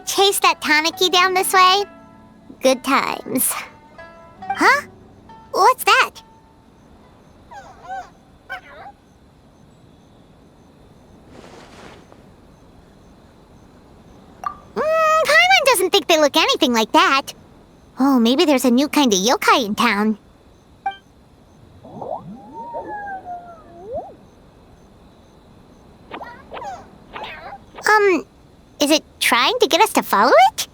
we chase that Tanuki down this way? Good times. Huh? What's that? Paimon doesn't think they look anything like that. Oh, maybe there's a new kind of yokai in town. Is it trying to get us to follow it?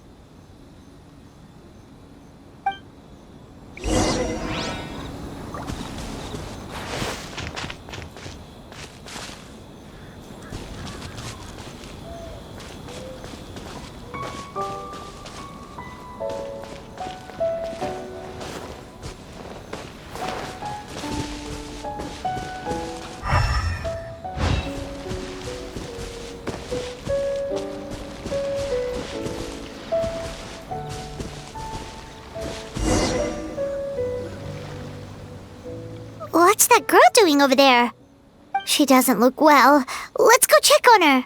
What's that girl doing over there? She doesn't look well. Let's go check on her.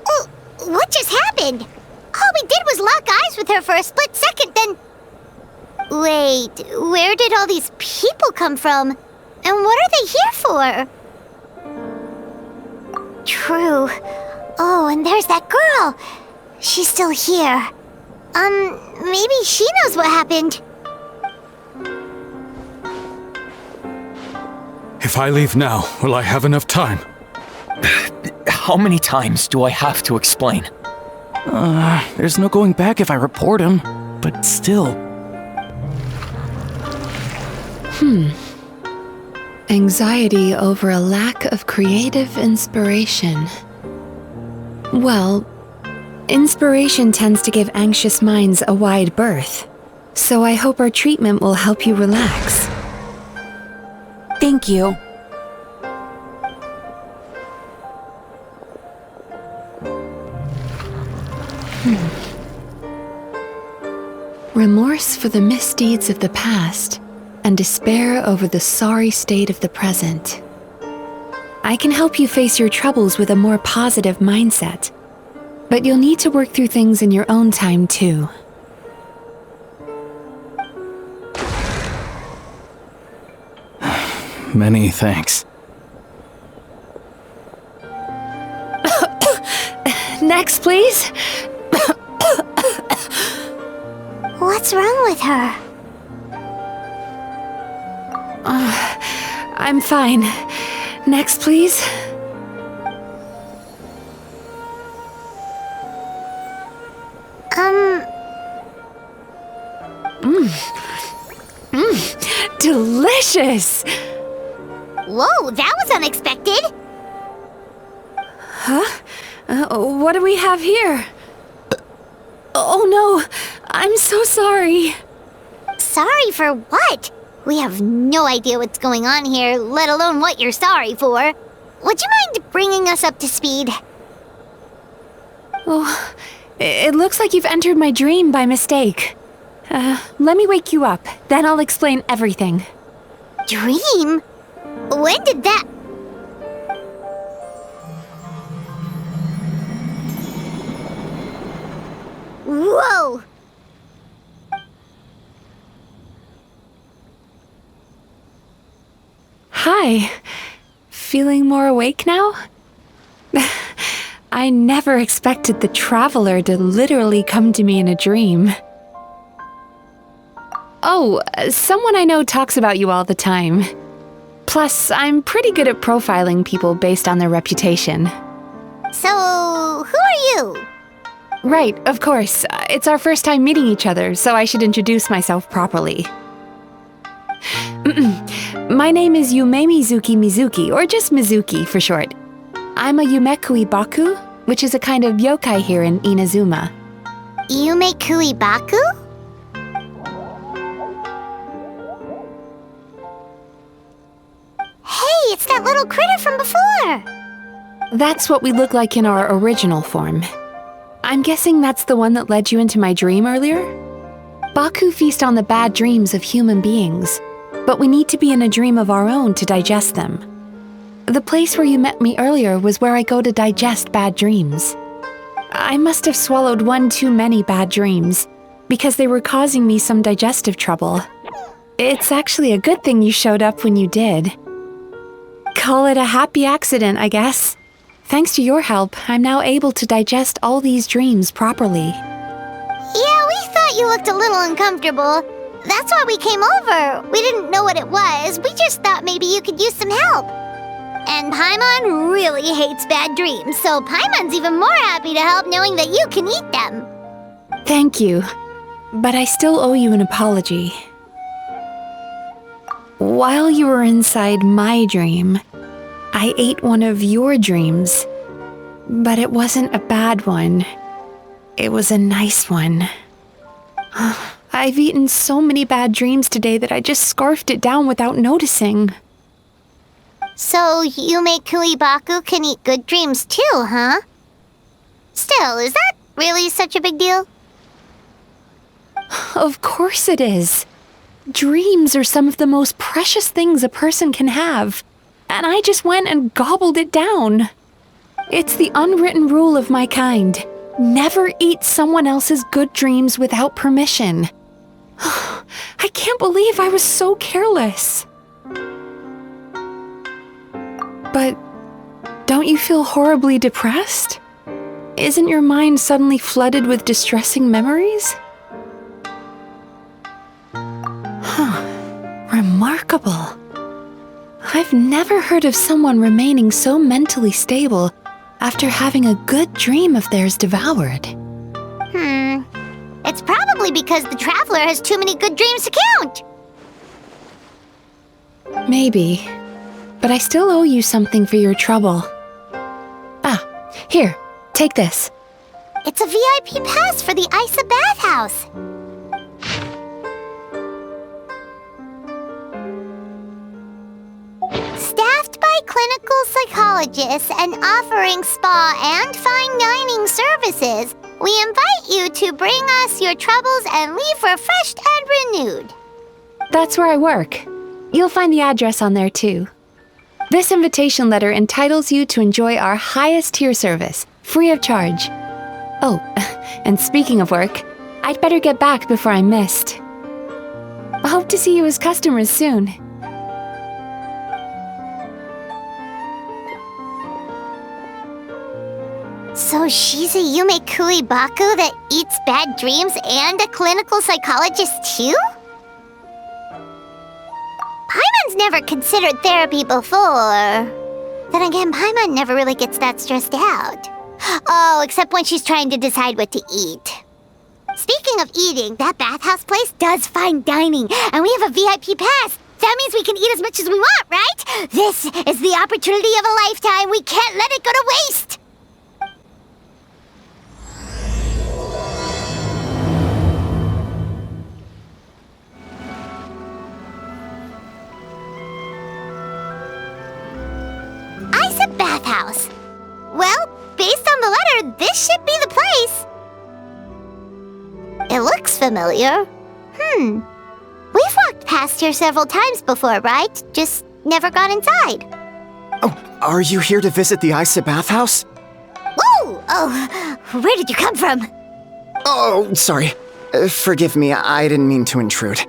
Oh, what just happened? All we did was lock eyes with her for a split second, then... Wait, where did all these people come from? And what are they here for? True. Oh, and there's that girl. She's still here. Maybe she knows what happened. If I leave now, will I have enough time? How many times do I have to explain? There's no going back if I report him, but still. Anxiety over a lack of creative inspiration. Well, inspiration tends to give anxious minds a wide berth, so I hope our treatment will help you relax. Thank you. Remorse for the misdeeds of the past, and despair over the sorry state of the present. I can help you face your troubles with a more positive mindset, but you'll need to work through things in your own time too. Many thanks. Next, please. What's wrong with her? I'm fine. Next, please. Delicious! Whoa, that was unexpected! Huh? What do we have here? Oh no! I'm so sorry! Sorry for what? We have no idea what's going on here, let alone what you're sorry for. Would you mind bringing us up to speed? Oh, it looks like you've entered my dream by mistake. Let me wake you up, then I'll explain everything. Dream? When did that... Whoa! Hi. Feeling more awake now? I never expected the Traveler to literally come to me in a dream. Oh, someone I know talks about you all the time. Plus, I'm pretty good at profiling people based on their reputation. So, who are you? Right, of course. It's our first time meeting each other, so I should introduce myself properly. My name is Yume Mizuki, or just Mizuki for short. I'm a Yumekui Baku, which is a kind of yokai here in Inazuma. Yumekui Baku? Hey, it's that little critter from before! That's what we look like in our original form. I'm guessing that's the one that led you into my dream earlier? Baku feast on the bad dreams of human beings, but we need to be in a dream of our own to digest them. The place where you met me earlier was where I go to digest bad dreams. I must have swallowed one too many bad dreams, because they were causing me some digestive trouble. It's actually a good thing you showed up when you did. Call it a happy accident, I guess. Thanks to your help, I'm now able to digest all these dreams properly. Yeah, we thought you looked a little uncomfortable. That's why we came over. We didn't know what it was. We just thought maybe you could use some help. And Paimon really hates bad dreams, so Paimon's even more happy to help knowing that you can eat them. Thank you, but I still owe you an apology. While you were inside my dream, I ate one of your dreams. But it wasn't a bad one. It was a nice one. I've eaten so many bad dreams today that I just scarfed it down without noticing. So Yume Kuibaku can eat good dreams too, huh? Still, is that really such a big deal? Of course it is. Dreams are some of the most precious things a person can have, and I just went and gobbled it down. It's the unwritten rule of my kind. Never eat someone else's good dreams without permission. I can't believe I was so careless. But don't you feel horribly depressed? Isn't your mind suddenly flooded with distressing memories? Remarkable. I've never heard of someone remaining so mentally stable after having a good dream of theirs devoured. It's probably because the traveler has too many good dreams to count. Maybe, but I still owe you something for your trouble. Ah, here, take this. It's a VIP pass for the Aisa bathhouse. Staffed by clinical psychologists and offering spa and fine dining services, we invite you to bring us your troubles and leave refreshed and renewed. That's where I work. You'll find the address on there too. This invitation letter entitles you to enjoy our highest tier service, free of charge. Oh, and speaking of work, I'd better get back before I'm missed. I hope to see you as customers soon. So she's a Yume Kuibaku that eats bad dreams and a clinical psychologist too? Paimon's never considered therapy before. Then again, Paimon never really gets that stressed out. Oh, except when she's trying to decide what to eat. Speaking of eating, that bathhouse place does fine dining, and we have a VIP pass. That means we can eat as much as we want, right? This is the opportunity of a lifetime. We can't let it go to waste. Aisa bathhouse. Well, based on the letter, this should be the place. It looks familiar. We've walked past here several times before, right? Just never gone inside. Oh, are you here to visit the Aisa bathhouse? Whoa! Oh, where did you come from? Oh, sorry. Forgive me, I didn't mean to intrude.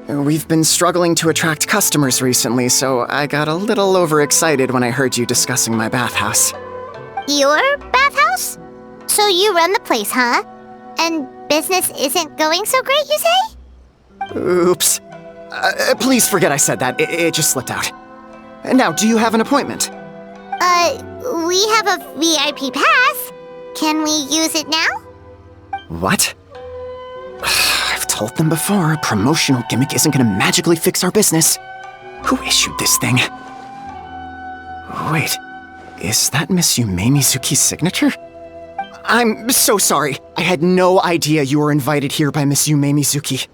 We've been struggling to attract customers recently, so I got a little overexcited when I heard you discussing my bathhouse. Your bathhouse? So you run the place, huh? And business isn't going so great, you say? Oops. Please forget I said that. It just slipped out. Now, do you have an appointment? We have a VIP pass. Can we use it now? What? I've told them before, a promotional gimmick isn't gonna magically fix our business. Who issued this thing? Wait, is that Miss Yume Mizuki's signature? I'm so sorry. I had no idea you were invited here by Miss Yume Mizuki.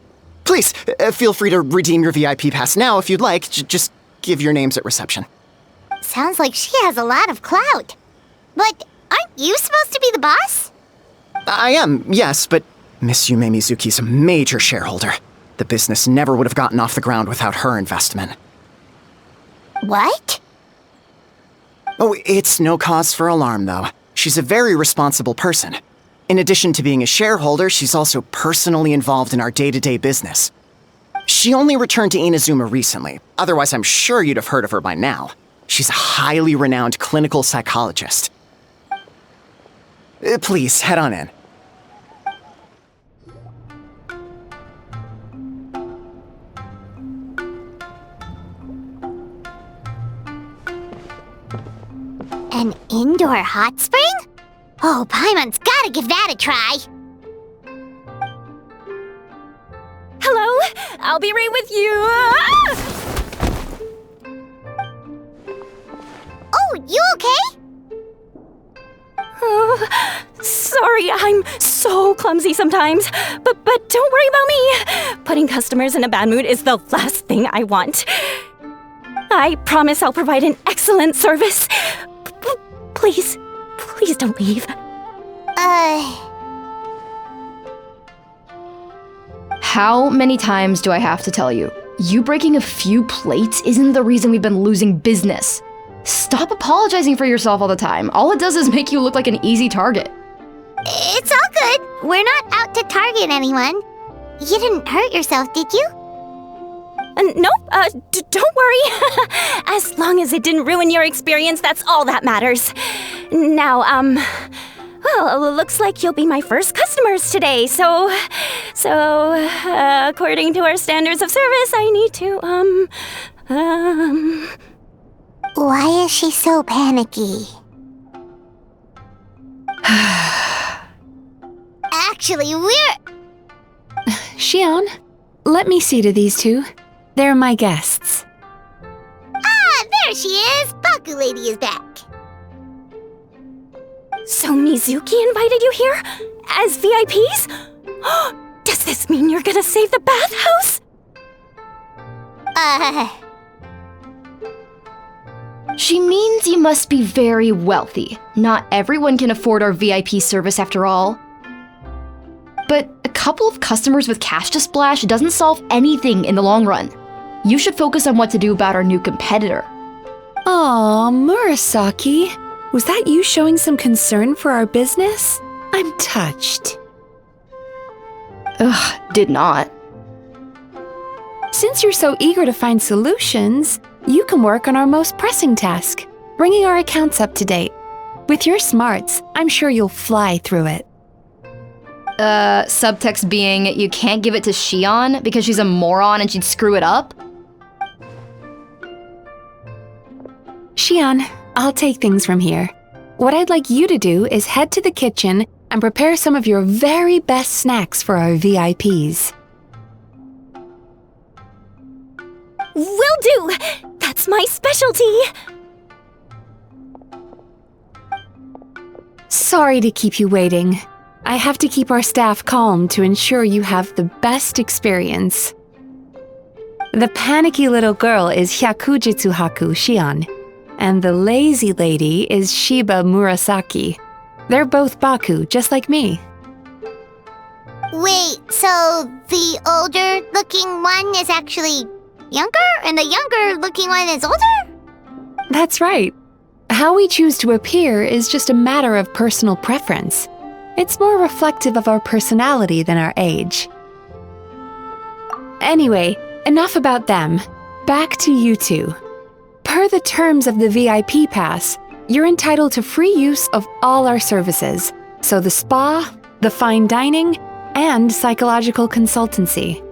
Please, feel free to redeem your VIP pass now if you'd like. Just give your names at reception. Sounds like she has a lot of clout. But aren't you supposed to be the boss? I am, yes, but Miss Yume Mizuki's a major shareholder. The business never would have gotten off the ground without her investment. What? Oh, it's no cause for alarm, though. She's a very responsible person. In addition to being a shareholder, she's also personally involved in our day-to-day business. She only returned to Inazuma recently. Otherwise, I'm sure you'd have heard of her by now. She's a highly renowned clinical psychologist. Please, head on in. An indoor hot spring? Oh, Paimon's gotta give that a try. Hello? I'll be right with you. Ah! Oh, you okay? Oh, sorry, I'm so clumsy sometimes. But don't worry about me. Putting customers in a bad mood is the last thing I want. I promise I'll provide an excellent service. Please don't leave. How many times do I have to tell you? You breaking a few plates isn't the reason we've been losing business. Stop apologizing for yourself all the time. All it does is make you look like an easy target. It's all good. We're not out to target anyone. You didn't hurt yourself, did you? Nope, don't worry. As long as it didn't ruin your experience, that's all that matters. Now, well, looks like you'll be my first customers today, so, according to our standards of service, I need to, Why is she so panicky? Actually, we're... Xion, let me see to these two. They're my guests. Ah, there she is! Baku Lady is back. So Mizuki invited you here? As VIPs? Does this mean you're gonna save the bathhouse? She means you must be very wealthy. Not everyone can afford our VIP service after all. But a couple of customers with cash to splash doesn't solve anything in the long run. You should focus on what to do about our new competitor. Aw, Murasaki. Was that you showing some concern for our business? I'm touched. Ugh, did not. Since you're so eager to find solutions, you can work on our most pressing task, bringing our accounts up to date. With your smarts, I'm sure you'll fly through it. Subtext being, you can't give it to Xion because she's a moron and she'd screw it up? Xion, I'll take things from here. What I'd like you to do is head to the kitchen and prepare some of your very best snacks for our VIPs. Will do! That's my specialty! Sorry to keep you waiting. I have to keep our staff calm to ensure you have the best experience. The panicky little girl is Hyakujitsu Haku Xion, and the lazy lady is Shiba Murasaki. They're both Baku, just like me. Wait, so the older-looking one is actually younger, and the younger-looking one is older? That's right. How we choose to appear is just a matter of personal preference. It's more reflective of our personality than our age. Anyway, enough about them. Back to you two. Per the terms of the VIP pass, you're entitled to free use of all our services. So the spa, the fine dining, and psychological consultancy.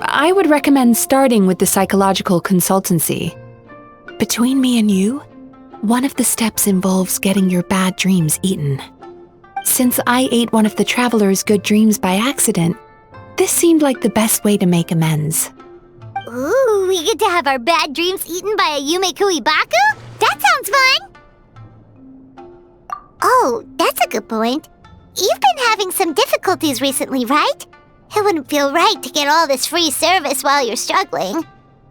I would recommend starting with the psychological consultancy. Between me and you, one of the steps involves getting your bad dreams eaten. Since I ate one of the traveler's good dreams by accident, this seemed like the best way to make amends. Ooh, we get to have our bad dreams eaten by a Yumekui Baku? That sounds fun! Oh, that's a good point. You've been having some difficulties recently, right? It wouldn't feel right to get all this free service while you're struggling. Is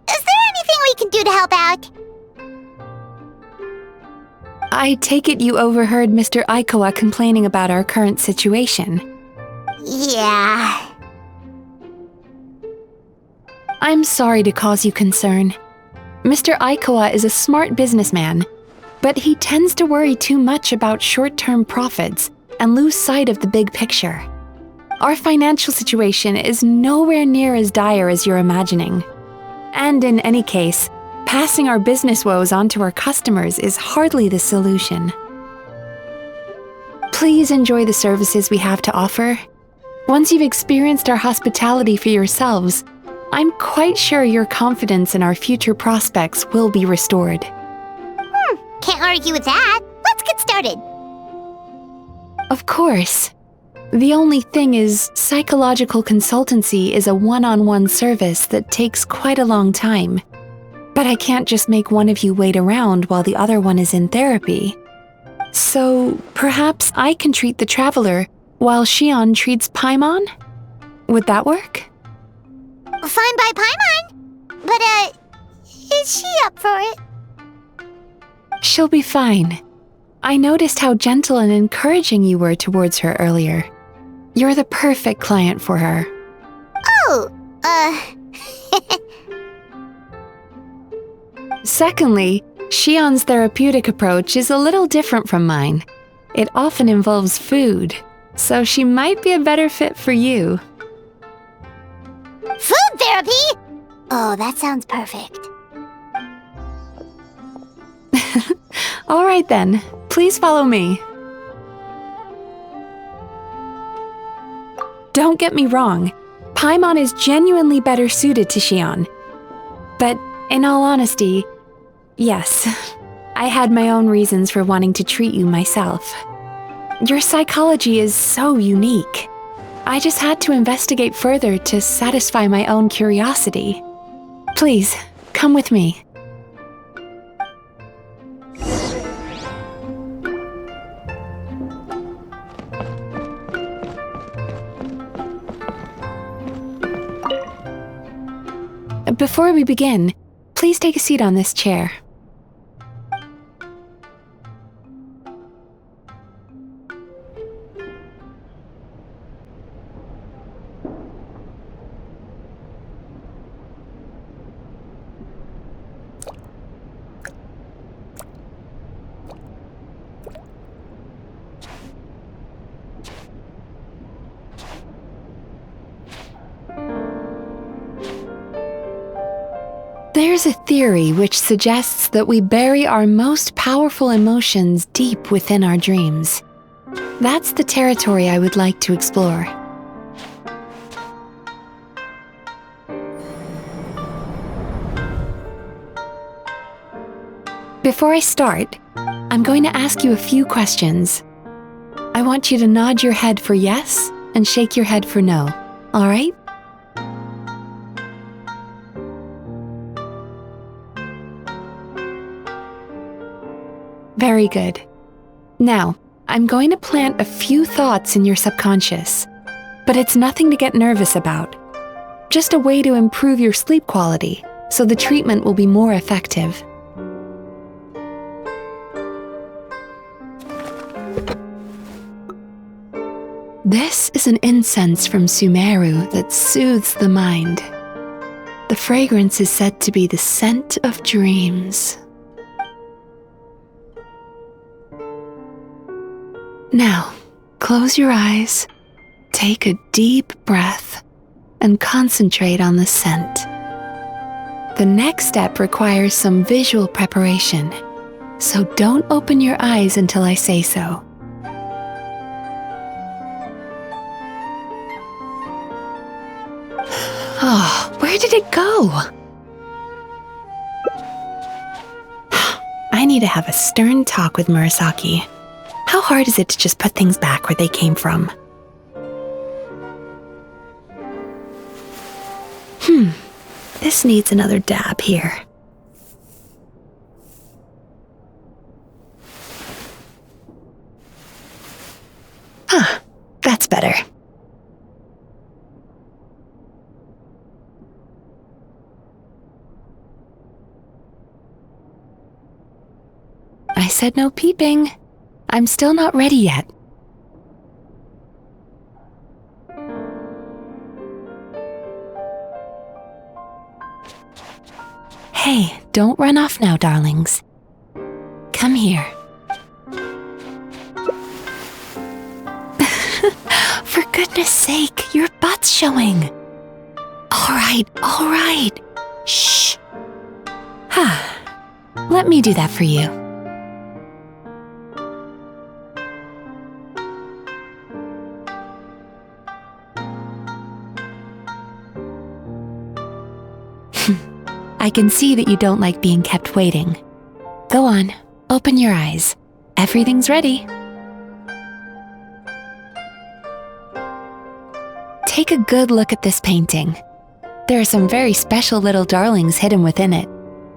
there anything we can do to help out? I take it you overheard Mr. Aikawa complaining about our current situation. Yeah. I'm sorry to cause you concern. Mr. Aikawa is a smart businessman, but he tends to worry too much about short-term profits and lose sight of the big picture. Our financial situation is nowhere near as dire as you're imagining. And in any case, passing our business woes on to our customers is hardly the solution. Please enjoy the services we have to offer. Once you've experienced our hospitality for yourselves, I'm quite sure your confidence in our future prospects will be restored. Can't argue with that. Let's get started. Of course. The only thing is, psychological consultancy is a one-on-one service that takes quite a long time. But I can't just make one of you wait around while the other one is in therapy. So, perhaps I can treat the traveler while Shion treats Paimon? Would that work? Fine by Paimon. But, is she up for it? She'll be fine. I noticed how gentle and encouraging you were towards her earlier. You're the perfect client for her. Oh, Secondly, Shion's therapeutic approach is a little different from mine. It often involves food, so she might be a better fit for you. Food therapy? Oh, that sounds perfect. All right then, please follow me. Don't get me wrong, Paimon is genuinely better suited to Shion. But in all honesty, yes, I had my own reasons for wanting to treat you myself. Your psychology is so unique. I just had to investigate further to satisfy my own curiosity. Please, come with me. Before we begin, please take a seat on this chair. There's a theory which suggests that we bury our most powerful emotions deep within our dreams. That's the territory I would like to explore. Before I start, I'm going to ask you a few questions. I want you to nod your head for yes and shake your head for no, all right? Very good. Now, I'm going to plant a few thoughts in your subconscious, but it's nothing to get nervous about. Just a way to improve your sleep quality, so the treatment will be more effective. This is an incense from Sumeru that soothes the mind. The fragrance is said to be the scent of dreams. Now, close your eyes, take a deep breath, and concentrate on the scent. The next step requires some visual preparation, so don't open your eyes until I say so. Oh, where did it go? I need to have a stern talk with Murasaki. How hard is it to just put things back where they came from? This needs another dab here. That's better. I said no peeping. I'm still not ready yet. Hey, don't run off now, darlings. Come here. For goodness sake, your butt's showing. All right. Shh. Let me do that for you. I can see that you don't like being kept waiting. Go on, open your eyes. Everything's ready. Take a good look at this painting. There are some very special little darlings hidden within it,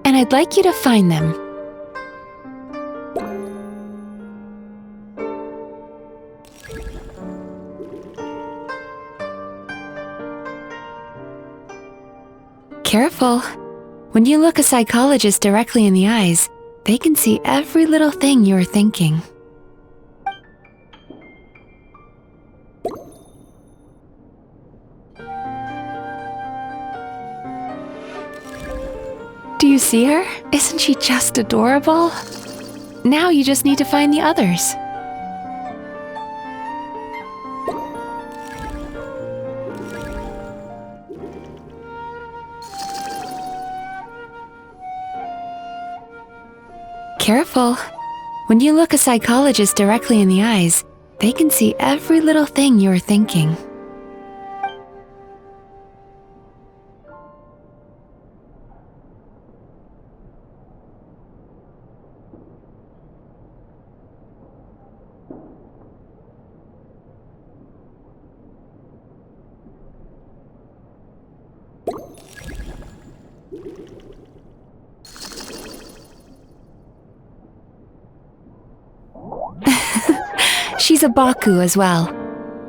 and I'd like you to find them. Careful. When you look a psychologist directly in the eyes, they can see every little thing you're thinking. Do you see her? Isn't she just adorable? Now you just need to find the others. Careful. When you look a psychologist directly in the eyes, they can see every little thing you're thinking. She's a Baku as well.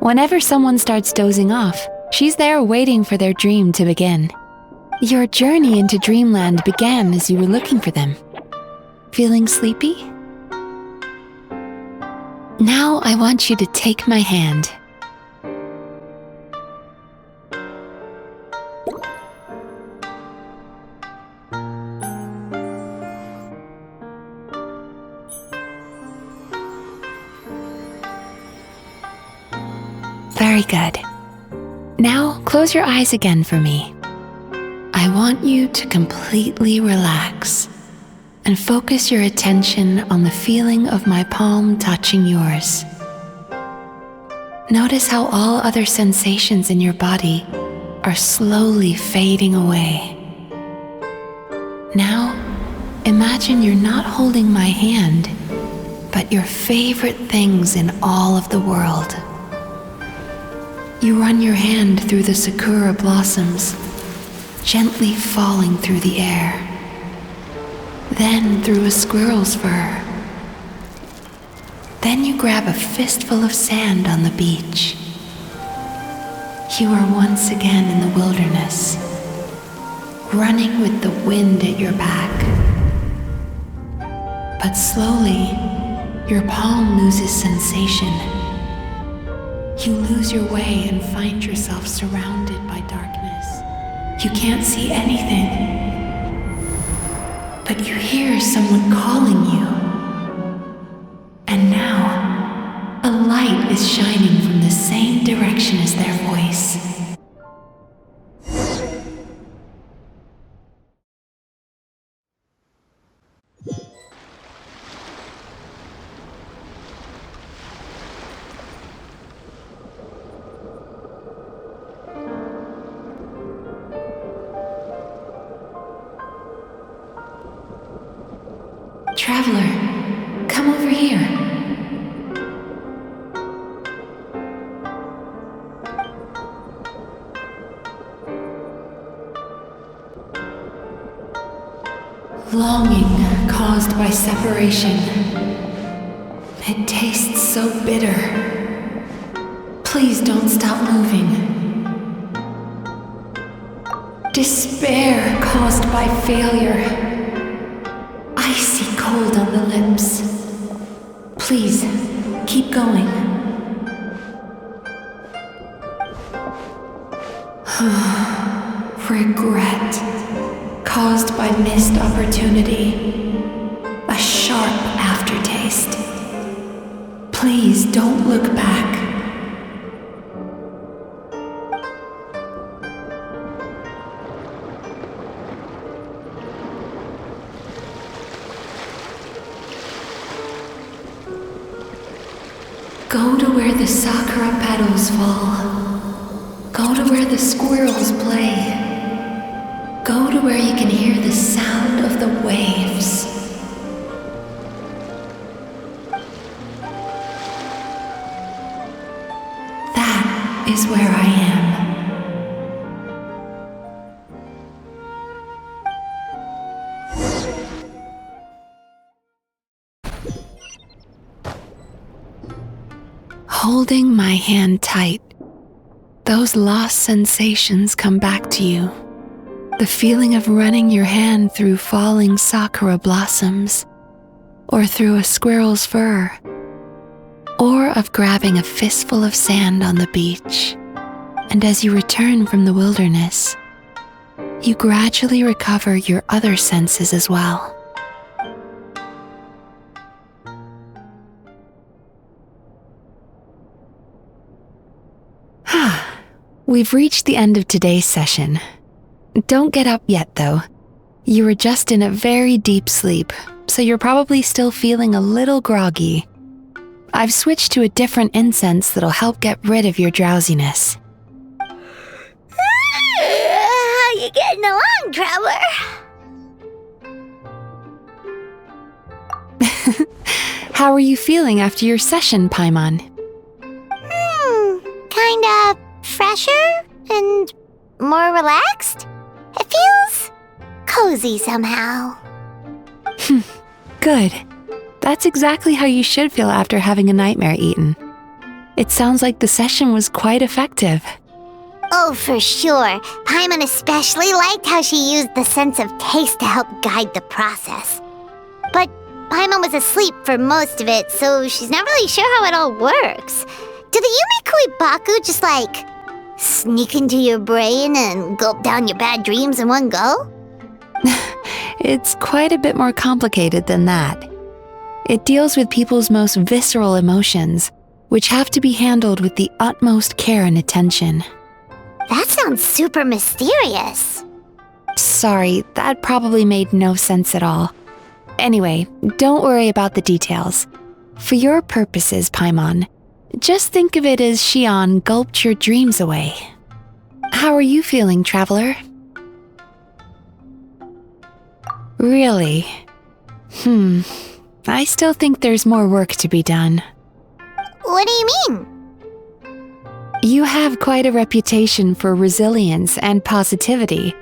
Whenever someone starts dozing off, she's there waiting for their dream to begin. Your journey into Dreamland began as you were looking for them. Feeling sleepy? Now I want you to take my hand. Very good. Now close your eyes again for me. I want you to completely relax and focus your attention on the feeling of my palm touching yours. Notice how all other sensations in your body are slowly fading away. Now, imagine you're not holding my hand, but your favorite things in all of the world. You run your hand through the sakura blossoms, gently falling through the air. Then through a squirrel's fur. Then you grab a fistful of sand on the beach. You are once again in the wilderness, running with the wind at your back. But slowly, your palm loses sensation. You lose your way and find yourself surrounded by darkness. You can't see anything, but you hear someone calling you. And now, a light is shining from the same direction as their voice. Traveler, come over here. Longing caused by separation. It tastes so bitter. Please don't stop moving. Despair caused by failure. Icy cold on the lips. Please, keep going. Regret caused by missed opportunity, a sharp aftertaste. Please don't look back. Go to where the sakura petals fall. Go to where the squirrels play. Go to where you can hear the sound of the waves. That is where I am. Holding my hand tight, those lost sensations come back to you. The feeling of running your hand through falling sakura blossoms, or through a squirrel's fur, or of grabbing a fistful of sand on the beach. And as you return from the wilderness, you gradually recover your other senses as well. We've reached the end of today's session. Don't get up yet, though. You were just in a very deep sleep, so you're probably still feeling a little groggy. I've switched to a different incense that'll help get rid of your drowsiness. How you getting along, traveler? How are you feeling after your session, Paimon? Kinda fresher and more relaxed. It feels cozy somehow. Good. That's exactly how you should feel after having a nightmare eaten. It sounds like the session was quite effective. Oh, for sure. Paimon especially liked how she used the sense of taste to help guide the process. But Paimon was asleep for most of it, so she's not really sure how it all works. Do the Yumi Kuibaku just sneak into your brain and gulp down your bad dreams in one go? It's quite a bit more complicated than that. It deals with people's most visceral emotions, which have to be handled with the utmost care and attention. That sounds super mysterious. Sorry, that probably made no sense at all. Anyway, don't worry about the details. For your purposes, Paimon, just think of it as Shion gulped your dreams away. How are you feeling, traveler? Really? I still think there's more work to be done. What do you mean? You have quite a reputation for resilience and positivity,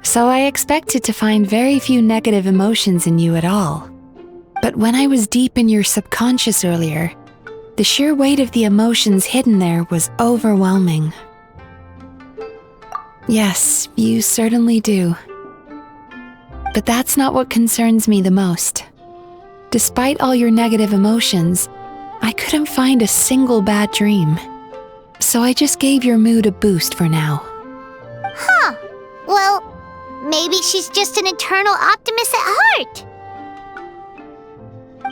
so I expected to find very few negative emotions in you at all. But when I was deep in your subconscious earlier, the sheer weight of the emotions hidden there was overwhelming. Yes, you certainly do. But that's not what concerns me the most. Despite all your negative emotions, I couldn't find a single bad dream. So I just gave your mood a boost for now. Huh. Well, maybe she's just an eternal optimist at heart.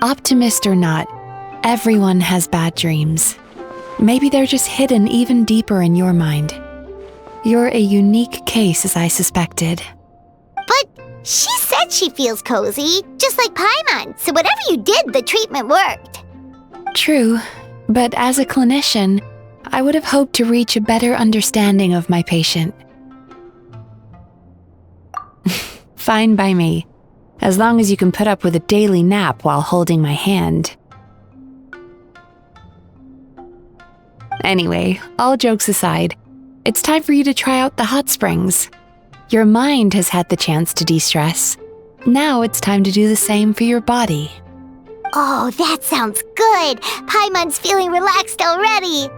Optimist or not, everyone has bad dreams. Maybe they're just hidden even deeper in your mind. You're a unique case, as I suspected. But she said she feels cozy, just like Paimon, so whatever you did, the treatment worked. True, but as a clinician, I would have hoped to reach a better understanding of my patient. Fine by me, as long as you can put up with a daily nap while holding my hand. Anyway, all jokes aside, it's time for you to try out the hot springs. Your mind has had the chance to de-stress. Now it's time to do the same for your body. Oh, that sounds good. Paimon's feeling relaxed already.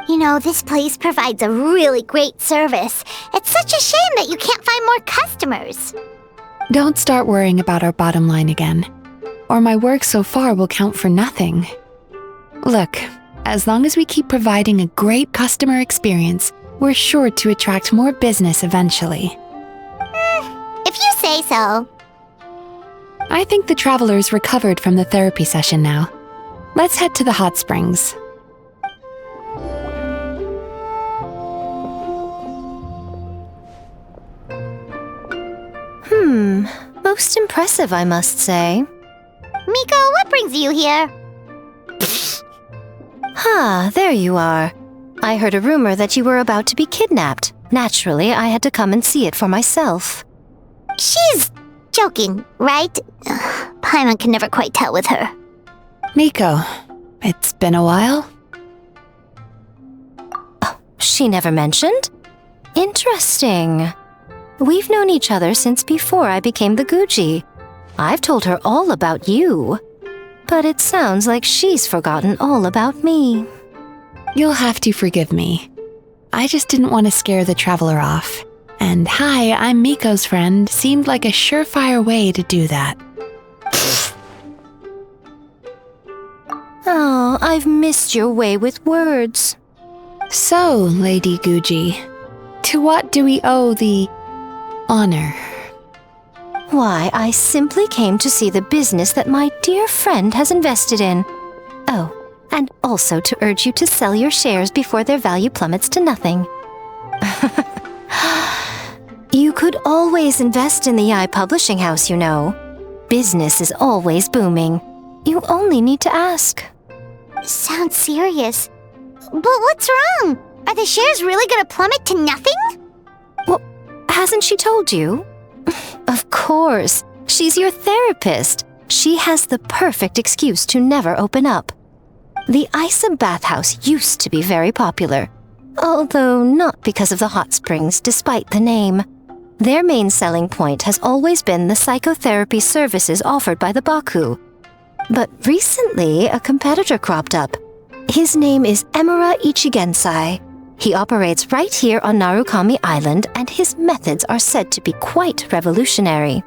You know, this place provides a really great service. It's such a shame that you can't find more customers. Don't start worrying about our bottom line again, or my work so far will count for nothing. Look, as long as we keep providing a great customer experience, we're sure to attract more business eventually. say so. I think the traveler's recovered from the therapy session now. Let's head to the hot springs. Most impressive, I must say. Miko, what brings you here? There you are. I heard a rumor that you were about to be kidnapped. Naturally, I had to come and see it for myself. She's joking, right? Paimon can never quite tell with her. Miko, it's been a while? She never mentioned? Interesting. We've known each other since before I became the Guji. I've told her all about you. But it sounds like she's forgotten all about me. You'll have to forgive me. I just didn't want to scare the traveler off. And hi, I'm Miko's friend seemed like a surefire way to do that. Oh, I've missed your way with words. So, Lady Guji, to what do we owe the honor? Why, I simply came to see the business that my dear friend has invested in. Oh, and also to urge you to sell your shares before their value plummets to nothing. You could always invest in the publishing house, you know. Business is always booming. You only need to ask. Sounds serious. But what's wrong? Are the shares really gonna plummet to nothing? Well, hasn't she told you? Of course. She's your therapist. She has the perfect excuse to never open up. The Aisa bathhouse used to be very popular, although not because of the hot springs, despite the name. Their main selling point has always been the psychotherapy services offered by the Baku. But recently, a competitor cropped up. His name is Emurу Itigansае. He operates right here on Narukami Island, and his methods are said to be quite revolutionary.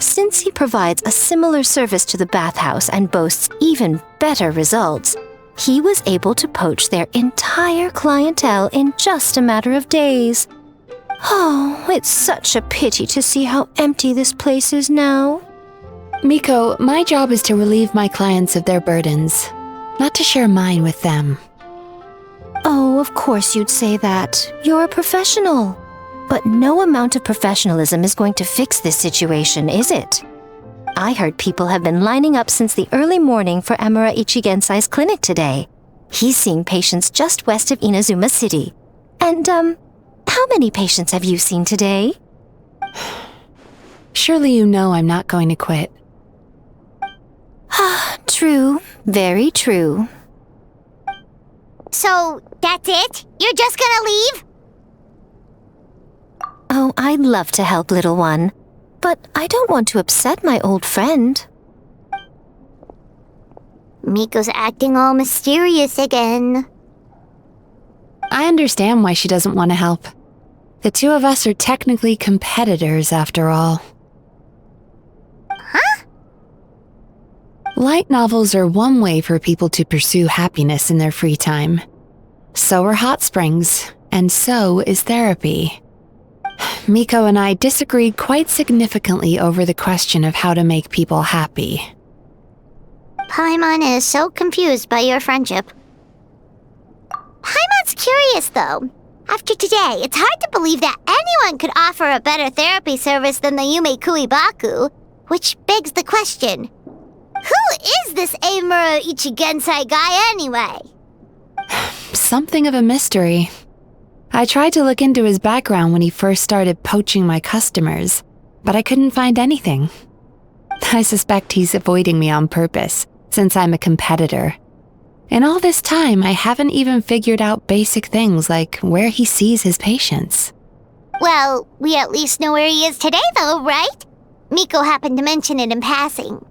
Since he provides a similar service to the bathhouse and boasts even better results, he was able to poach their entire clientele in just a matter of days. Oh, it's such a pity to see how empty this place is now. Miko, my job is to relieve my clients of their burdens, not to share mine with them. Oh, of course you'd say that. You're a professional. But no amount of professionalism is going to fix this situation, is it? I heard people have been lining up since the early morning for Emurу Itigansae's clinic today. He's seeing patients just west of Inazuma City. And, how many patients have you seen today? Surely you know I'm not going to quit. True. Very true. So, that's it? You're just gonna leave? Oh, I'd love to help, little one. But I don't want to upset my old friend. Miko's acting all mysterious again. I understand why she doesn't want to help. The two of us are technically competitors, after all. Huh? Light novels are one way for people to pursue happiness in their free time. So are hot springs, and so is therapy. Miko and I disagreed quite significantly over the question of how to make people happy. Paimon is so confused by your friendship. Paimon's curious, though. After today, it's hard to believe that anyone could offer a better therapy service than the Yume Baku, which begs the question, who is this Emurу Itigansae guy anyway? Something of a mystery. I tried to look into his background when he first started poaching my customers, but I couldn't find anything. I suspect he's avoiding me on purpose, since I'm a competitor. In all this time, I haven't even figured out basic things like where he sees his patients. Well, we at least know where he is today, though, right? Miko happened to mention it in passing.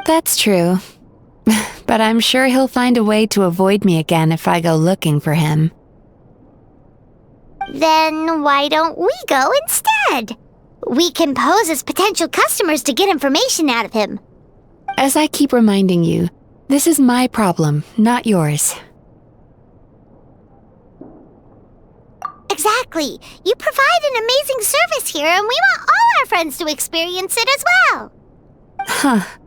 That's true. But I'm sure he'll find a way to avoid me again if I go looking for him. Then why don't we go instead? We can pose as potential customers to get information out of him. As I keep reminding you, this is my problem, not yours. Exactly. You provide an amazing service here, and we want all our friends to experience it as well. Huh.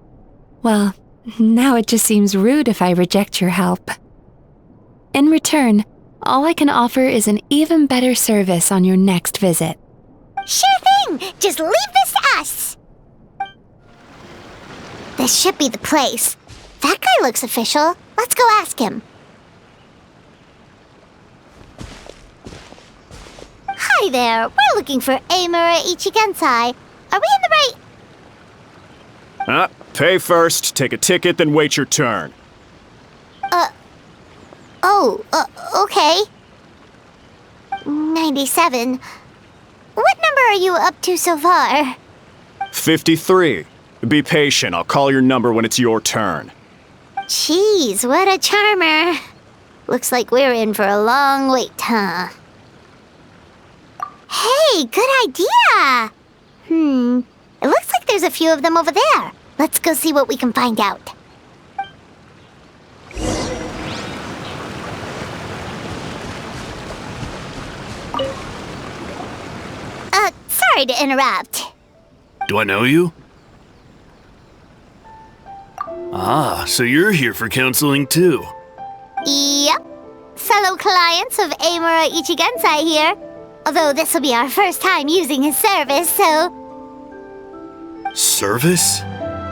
Well, now it just seems rude if I reject your help. In return, all I can offer is an even better service on your next visit. Sure thing! Just leave this to us! This should be the place. That guy looks official. Let's go ask him. Hi there. We're looking for Emuru Itigansае. Are we in the right... Pay first, take a ticket, then wait your turn. Okay. 97. What number are you up to so far? 53. Be patient, I'll call your number when it's your turn. Jeez, what a charmer. Looks like we're in for a long wait, huh? Hey, good idea! It looks like there's a few of them over there. Let's go see what we can find out. Sorry to interrupt. Do I know you? Ah, so you're here for counseling too. Yep. Fellow clients of Emuru Itigansае here. Although this will be our first time using his service, so... Service?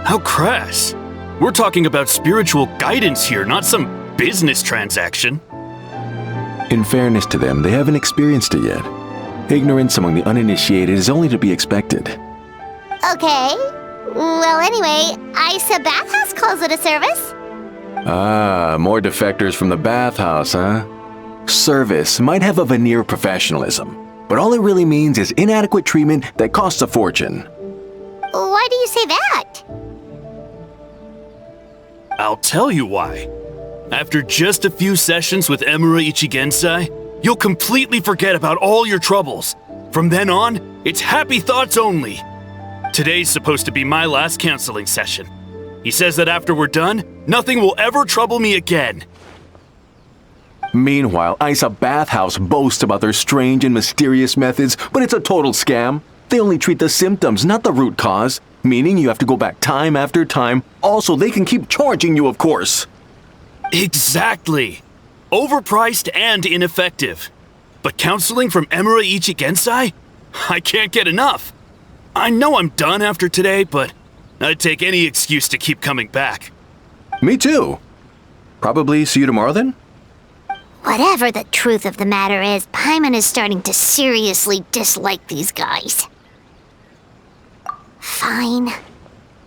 How crass. We're talking about spiritual guidance here, not some business transaction. In fairness to them, they haven't experienced it yet. Ignorance among the uninitiated is only to be expected. Okay. Well, anyway, Aisa Bathhouse calls it a service. Ah, more defectors from the bathhouse, huh? Service might have a veneer of professionalism, but all it really means is inadequate treatment that costs a fortune. Why do you say that? I'll tell you why. After just a few sessions with Emuru Itigansае, you'll completely forget about all your troubles. From then on, it's happy thoughts only. Today's supposed to be my last counseling session. He says that after we're done, nothing will ever trouble me again. Meanwhile, Aisa Bathhouse boasts about their strange and mysterious methods, but it's a total scam. They only treat the symptoms, not the root cause, meaning you have to go back time after time. Also, they can keep charging you, of course. Exactly. Overpriced and ineffective. But counseling from Emuru Itigansае? I can't get enough. I know I'm done after today, but I'd take any excuse to keep coming back. Me too. Probably see you tomorrow then? Whatever the truth of the matter is, Paimon is starting to seriously dislike these guys. Fine.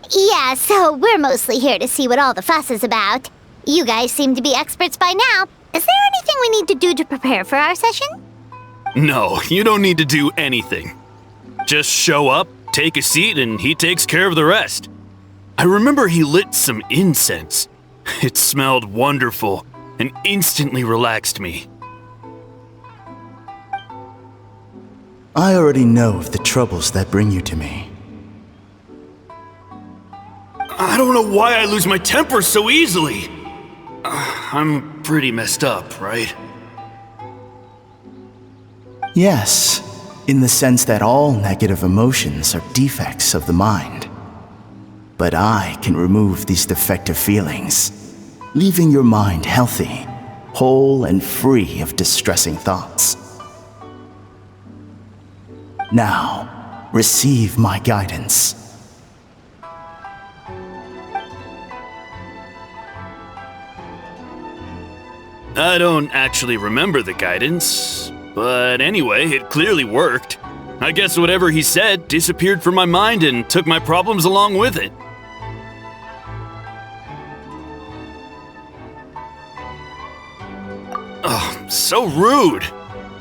Yeah, so we're mostly here to see what all the fuss is about. You guys seem to be experts by now. Is there anything we need to do to prepare for our session? No, you don't need to do anything. Just show up, take a seat, and he takes care of the rest. I remember he lit some incense. It smelled wonderful and instantly relaxed me. I already know of the troubles that bring you to me. I don't know why I lose my temper so easily. I'm pretty messed up, right? Yes, in the sense that all negative emotions are defects of the mind. But I can remove these defective feelings, leaving your mind healthy, whole and free of distressing thoughts. Now, receive my guidance. I don't actually remember the guidance, but anyway, it clearly worked. I guess whatever he said disappeared from my mind and took my problems along with it. Oh, so rude.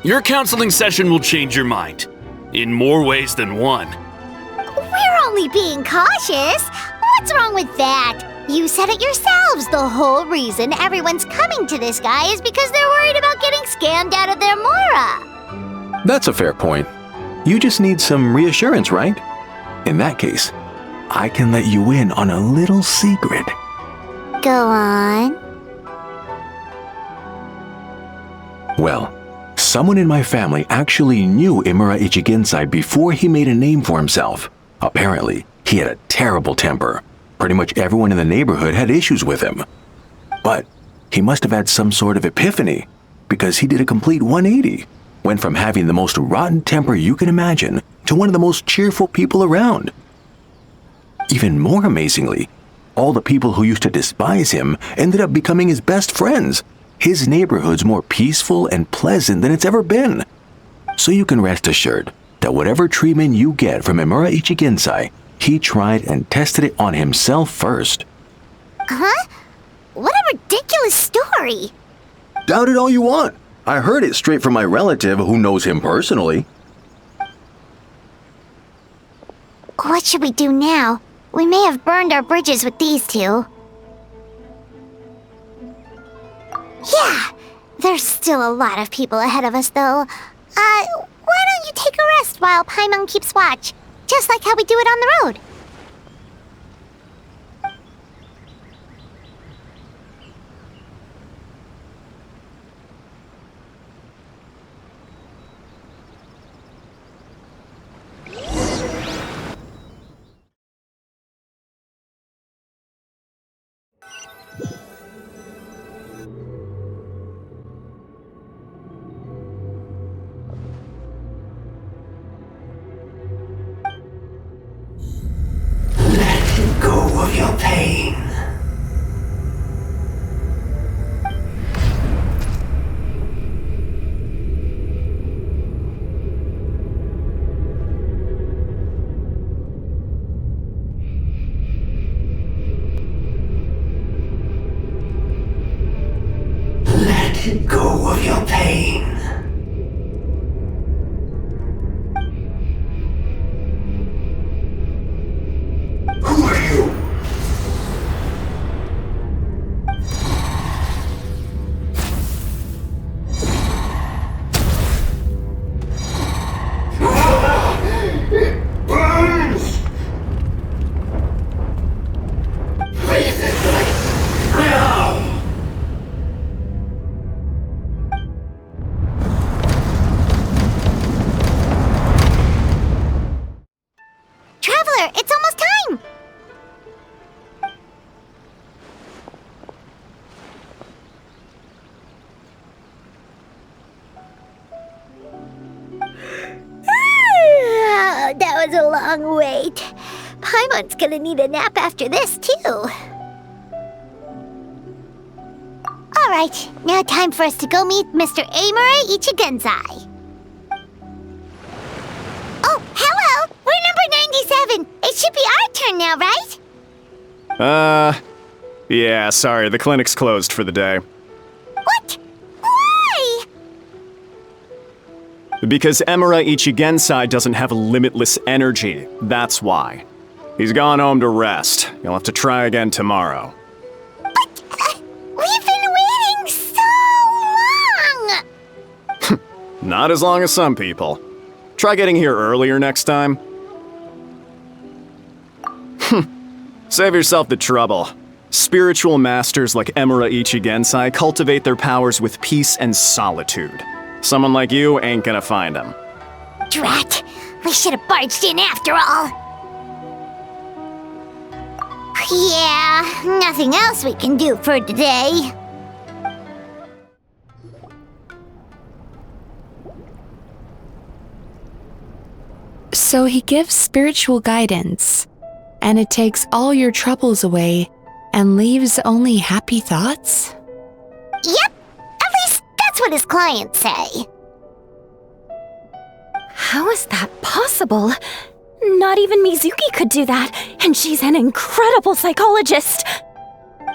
Your counseling session will change your mind, in more ways than one. We're only being cautious. What's wrong with that? You said it yourselves. The whole reason everyone's coming to this guy is because they're worried about getting scammed out of their mora. That's a fair point. You just need some reassurance, right? In that case, I can let you in on a little secret. Go on. Well, Someone in my family actually knew Emuru Itigansае before he made a name for himself. Apparently, he had a terrible temper. Pretty much everyone in the neighborhood had issues with him. But he must have had some sort of epiphany, because he did a complete 180. Went from having the most rotten temper you can imagine to one of the most cheerful people around. Even more amazingly, all the people who used to despise him ended up becoming his best friends. His neighborhood's more peaceful and pleasant than it's ever been. So you can rest assured that whatever treatment you get from Emuru Itigansае, he tried and tested it on himself first. Huh? What a ridiculous story! Doubt it all you want. I heard it straight from my relative who knows him personally. What should we do now? We may have burned our bridges with these two. Yeah, there's still a lot of people ahead of us, though. Why don't you take a rest while Paimon keeps watch? Just like how we do it on the road. Go of your pain. Let go of your pain. Who are you? It burns! Leave this place now! Traveler, it's almost time! That was a long wait. Paimon's gonna need a nap after this, too. Alright, now time for us to go meet Mr. Emuru Itigansае. Oh, hello! We're number 97! It should be our turn now, right? Yeah, sorry, the clinic's closed for the day. What? Why? Because Emuru Itigansае doesn't have limitless energy, that's why. He's gone home to rest. You'll have to try again tomorrow. But, we've been waiting so long! Not as long as some people. Try getting here earlier next time. Save yourself the trouble. Spiritual masters like Emuru Itigansае cultivate their powers with peace and solitude. Someone like you ain't gonna find them. Drat! We should have barged in after all! Yeah, nothing else we can do for today. So he gives spiritual guidance, and it takes all your troubles away and leaves only happy thoughts? Yep, at least that's what his clients say. How is that possible? Not even Mizuki could do that, and she's an incredible psychologist.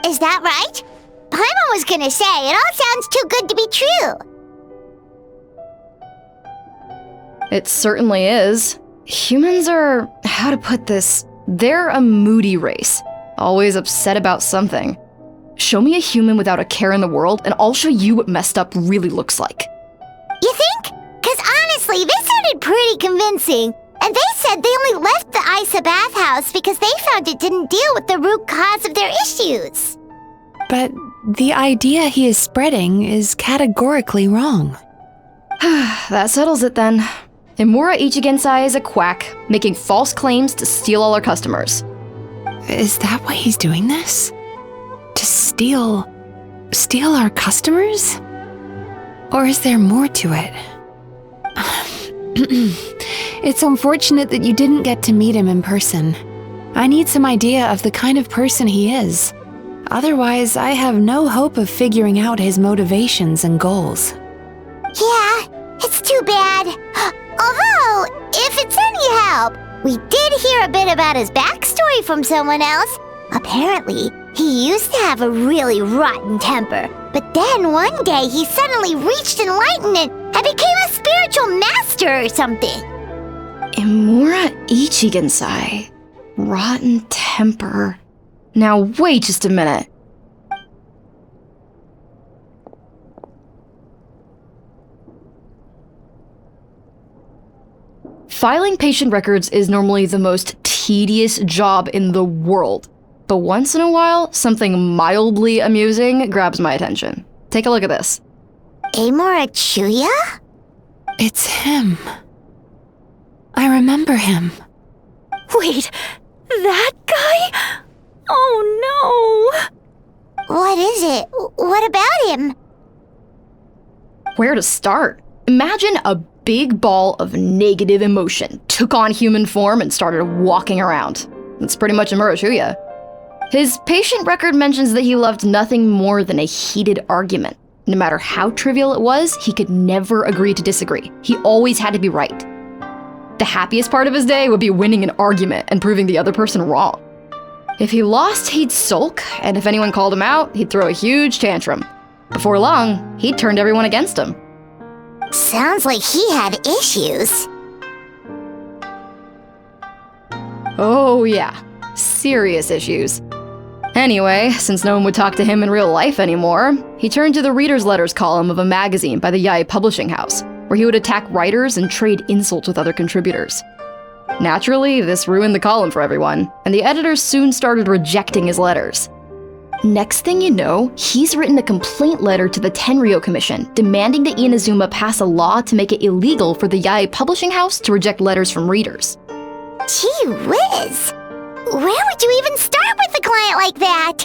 Is that right? Paimon was gonna say, it all sounds too good to be true. It certainly is. Humans are, how to put this, they're a moody race, always upset about something. Show me a human without a care in the world, and I'll show you what messed up really looks like. You think? 'Cause honestly, this sounded pretty convincing. And they said they only left the Aisa bathhouse because they found it didn't deal with the root cause of their issues. But the idea he is spreading is categorically wrong. That settles it then. Emuru Itigansае is a quack, making false claims to steal all our customers. Is that why he's doing this? To steal our customers? Or is there more to it? It's unfortunate that you didn't get to meet him in person. I need some idea of the kind of person he is. Otherwise, I have no hope of figuring out his motivations and goals. Yeah, it's too bad. Although, if it's any help, we did hear a bit about his backstory from someone else. Apparently, he used to have a really rotten temper, but then one day he suddenly reached enlightenment and became a spiritual master or something. Emuru Itigansае. Rotten temper. Now wait just a minute. Filing patient records is normally the most tedious job in the world. But once in a while, something mildly amusing grabs my attention. Take a look at this. Emuru Chuya? It's him. I remember him. Wait, that guy? Oh no! What is it? What about him? Where to start? Imagine a big ball of negative emotion took on human form and started walking around. That's pretty much Emuru Chuya. His patient record mentions that he loved nothing more than a heated argument. No matter how trivial it was, he could never agree to disagree. He always had to be right. The happiest part of his day would be winning an argument and proving the other person wrong. If he lost, he'd sulk, and if anyone called him out, he'd throw a huge tantrum. Before long, he'd turned everyone against him. Sounds like he had issues. Oh yeah, serious issues. Anyway, since no one would talk to him in real life anymore, he turned to the reader's letters column of a magazine by the Yae publishing house, where he would attack writers and trade insults with other contributors. Naturally, this ruined the column for everyone, and the editors soon started rejecting his letters. Next thing you know, he's written a complaint letter to the Tenryou Commission, demanding that Inazuma pass a law to make it illegal for the Yae publishing house to reject letters from readers. Gee whiz! Where would you even start with a client like that?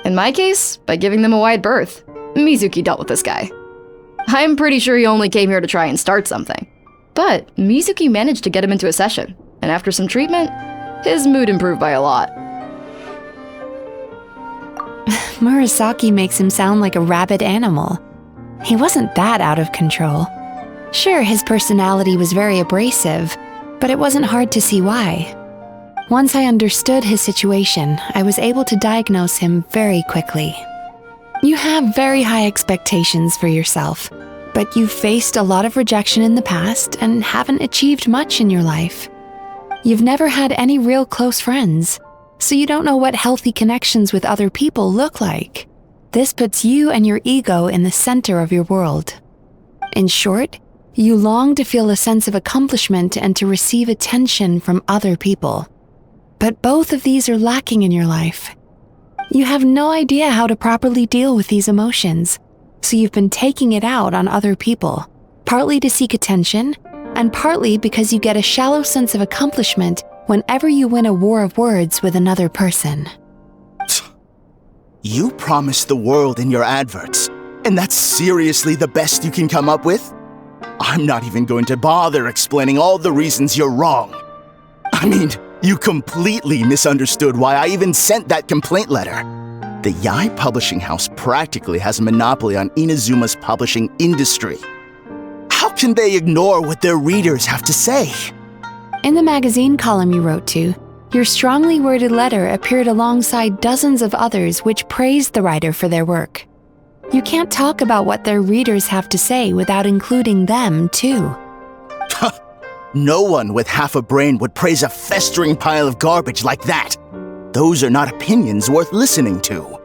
In my case, by giving them a wide berth. Mizuki dealt with this guy. I'm pretty sure he only came here to try and start something. But Mizuki managed to get him into a session, and after some treatment, his mood improved by a lot. Murasaki makes him sound like a rabid animal. He wasn't that out of control. Sure, his personality was very abrasive, but it wasn't hard to see why. Once I understood his situation, I was able to diagnose him very quickly. You have very high expectations for yourself, but you've faced a lot of rejection in the past and haven't achieved much in your life. You've never had any real close friends, so you don't know what healthy connections with other people look like. This puts you and your ego in the center of your world. In short, you long to feel a sense of accomplishment and to receive attention from other people. But both of these are lacking in your life. You have no idea how to properly deal with these emotions, so you've been taking it out on other people, partly to seek attention, and partly because you get a shallow sense of accomplishment whenever you win a war of words with another person. You promised the world in your adverts, and that's seriously the best you can come up with? I'm not even going to bother explaining all the reasons you're wrong. I mean, you completely misunderstood why I even sent that complaint letter. The Yae publishing house practically has a monopoly on Inazuma's publishing industry. How can they ignore what their readers have to say? In the magazine column you wrote to, your strongly worded letter appeared alongside dozens of others which praised the writer for their work. You can't talk about what their readers have to say without including them, too. No one with half a brain would praise a festering pile of garbage like that. Those are not opinions worth listening to.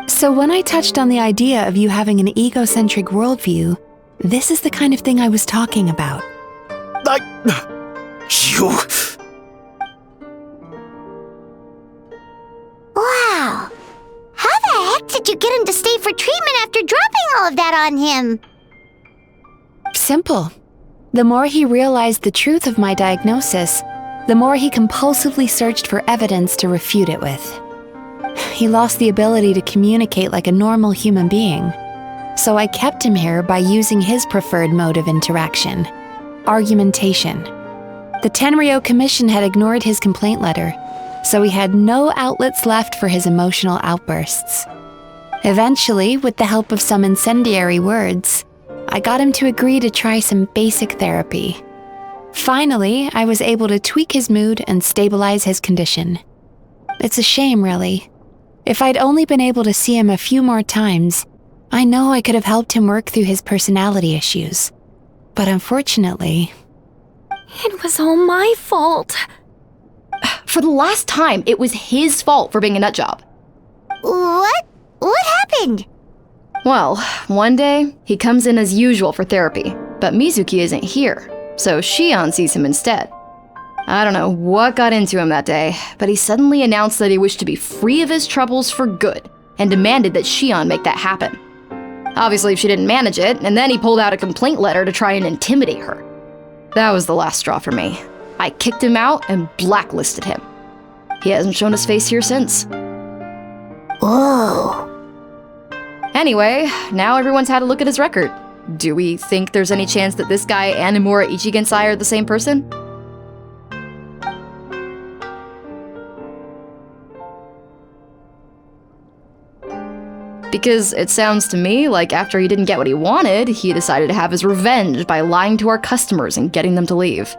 So when I touched on the idea of you having an egocentric worldview, this is the kind of thing I was talking about. You... Wow! How the heck did you get him to stay for treatment after dropping all of that on him? simple. The more he realized the truth of my diagnosis, the more he compulsively searched for evidence to refute it with. He lost the ability to communicate like a normal human being, so I kept him here by using his preferred mode of interaction: argumentation. The Tenryou Commission had ignored his complaint letter, so he had no outlets left for his emotional outbursts. Eventually, with the help of some incendiary words, I got him to agree to try some basic therapy. Finally, I was able to tweak his mood and stabilize his condition. It's a shame, really. If I'd only been able to see him a few more times, I know I could have helped him work through his personality issues. But unfortunately... It was all my fault. For the last time, it was his fault for being a nutjob. What? What happened? Well, one day, he comes in as usual for therapy, but Mizuki isn't here, so Shion sees him instead. I don't know what got into him that day, but he suddenly announced that he wished to be free of his troubles for good, and demanded that Shion make that happen. Obviously, she didn't manage it, and then he pulled out a complaint letter to try and intimidate her. That was the last straw for me. I kicked him out and blacklisted him. He hasn't shown his face here since. Whoa. Anyway, now everyone's had a look at his record. Do we think there's any chance that this guy and Emurу Itigansае are the same person? Because it sounds to me like after he didn't get what he wanted, he decided to have his revenge by lying to our customers and getting them to leave.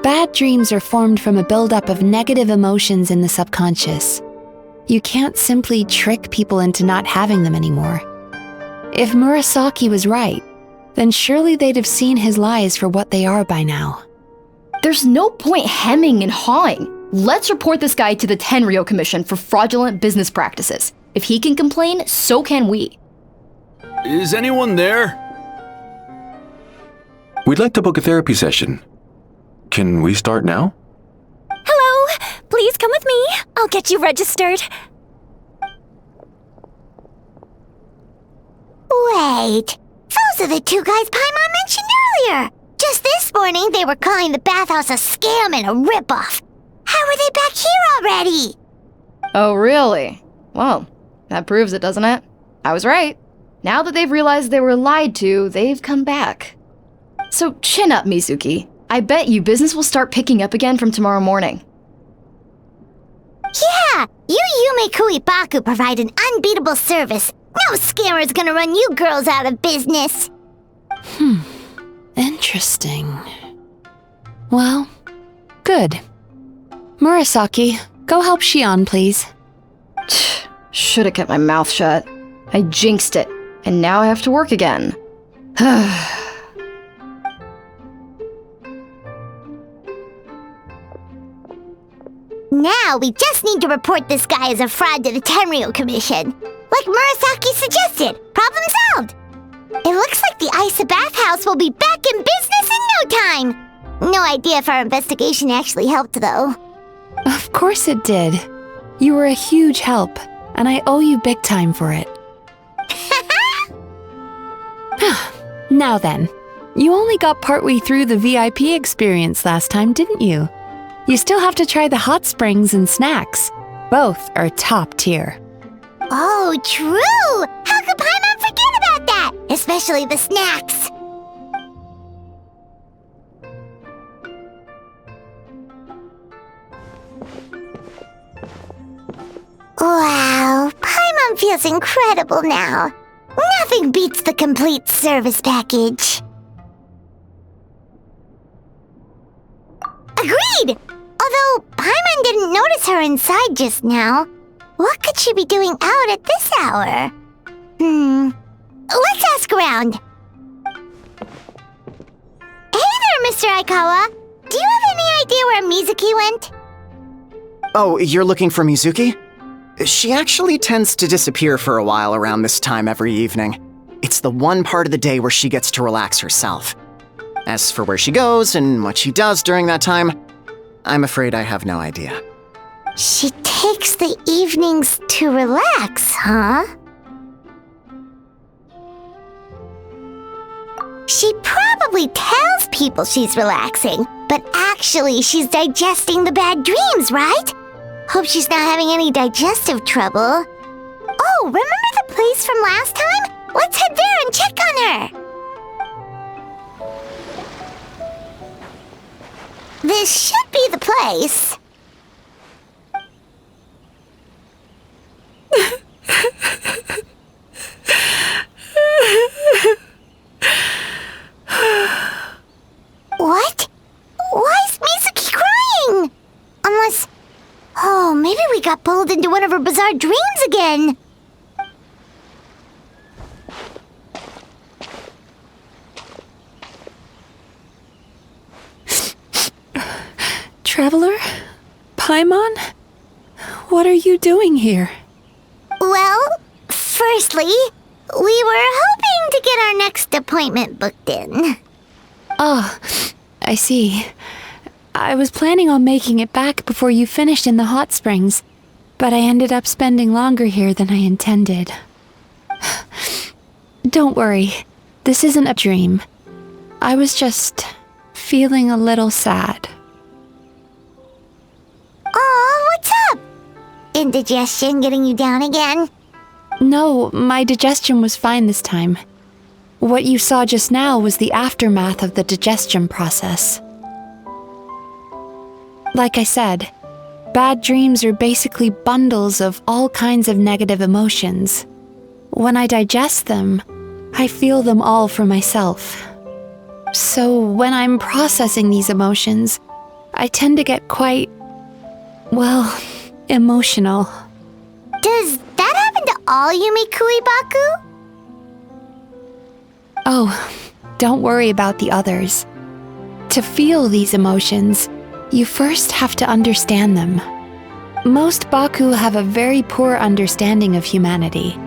Bad dreams are formed from a buildup of negative emotions in the subconscious. You can't simply trick people into not having them anymore. If Murasaki was right, then surely they'd have seen his lies for what they are by now. There's no point hemming and hawing. Let's report this guy to the Tenryou Commission for fraudulent business practices. If he can complain, so can we. Is anyone there? We'd like to book a therapy session. Can we start now? Hello! Please come with me. I'll get you registered. Wait, those are the two guys Paimon mentioned earlier. Just this morning, they were calling the bathhouse a scam and a ripoff. How are they back here already? Oh, really? Well, that proves it, doesn't it? I was right. Now that they've realized they were lied to, they've come back. So chin up, Mizuki. I bet you business will start picking up again from tomorrow morning. Yeah, you Yume Kuibaku provide an unbeatable service. No scammer's gonna run you girls out of business. Interesting. Well, good. Murasaki, go help Shion, please. Should have kept my mouth shut. I jinxed it, and now I have to work again. Now we just need to report this guy as a fraud to the Tenryou Commission. Like Murasaki suggested. Problem solved. It looks like the Aisa bathhouse will be back in business in no time. No idea if our investigation actually helped, though. Of course it did. You were a huge help, and I owe you big time for it. Now then, you only got partway through the VIP experience last time, didn't you? You still have to try the hot springs and snacks. Both are top tier. Oh, true! How could Paimon forget about that? Especially the snacks. Wow, Paimon feels incredible now. Nothing beats the complete service package. Agreed! Although Paimon didn't notice her inside just now. What could she be doing out at this hour? Let's ask around. Hey there, Mr. Aikawa. Do you have any idea where Mizuki went? Oh, you're looking for Mizuki? She actually tends to disappear for a while around this time every evening. It's the one part of the day where she gets to relax herself. As for where she goes and what she does during that time, I'm afraid I have no idea. She takes the evenings to relax, huh? She probably tells people she's relaxing, but actually she's digesting the bad dreams, right? Hope she's not having any digestive trouble. Oh, remember the place from last time? Let's head there and check on her. This should be the place. What? Why is Mizuki crying? Unless... Oh, maybe we got pulled into one of her bizarre dreams again. Traveler? Paimon? What are you doing here? Well, firstly, we were hoping to get our next appointment booked in. Oh, I see. I was planning on making it back before you finished in the hot springs, but I ended up spending longer here than I intended. Don't worry, this isn't a dream. I was just feeling a little sad. Oh, what's up? Indigestion getting you down again? No, my digestion was fine this time. What you saw just now was the aftermath of the digestion process. Like I said, bad dreams are basically bundles of all kinds of negative emotions. When I digest them, I feel them all for myself. So when I'm processing these emotions, I tend to get quite, well, emotional. Does that happen to all Yumikui Baku? Oh, don't worry about the others. To feel these emotions, you first have to understand them. Most Baku have a very poor understanding of humanity.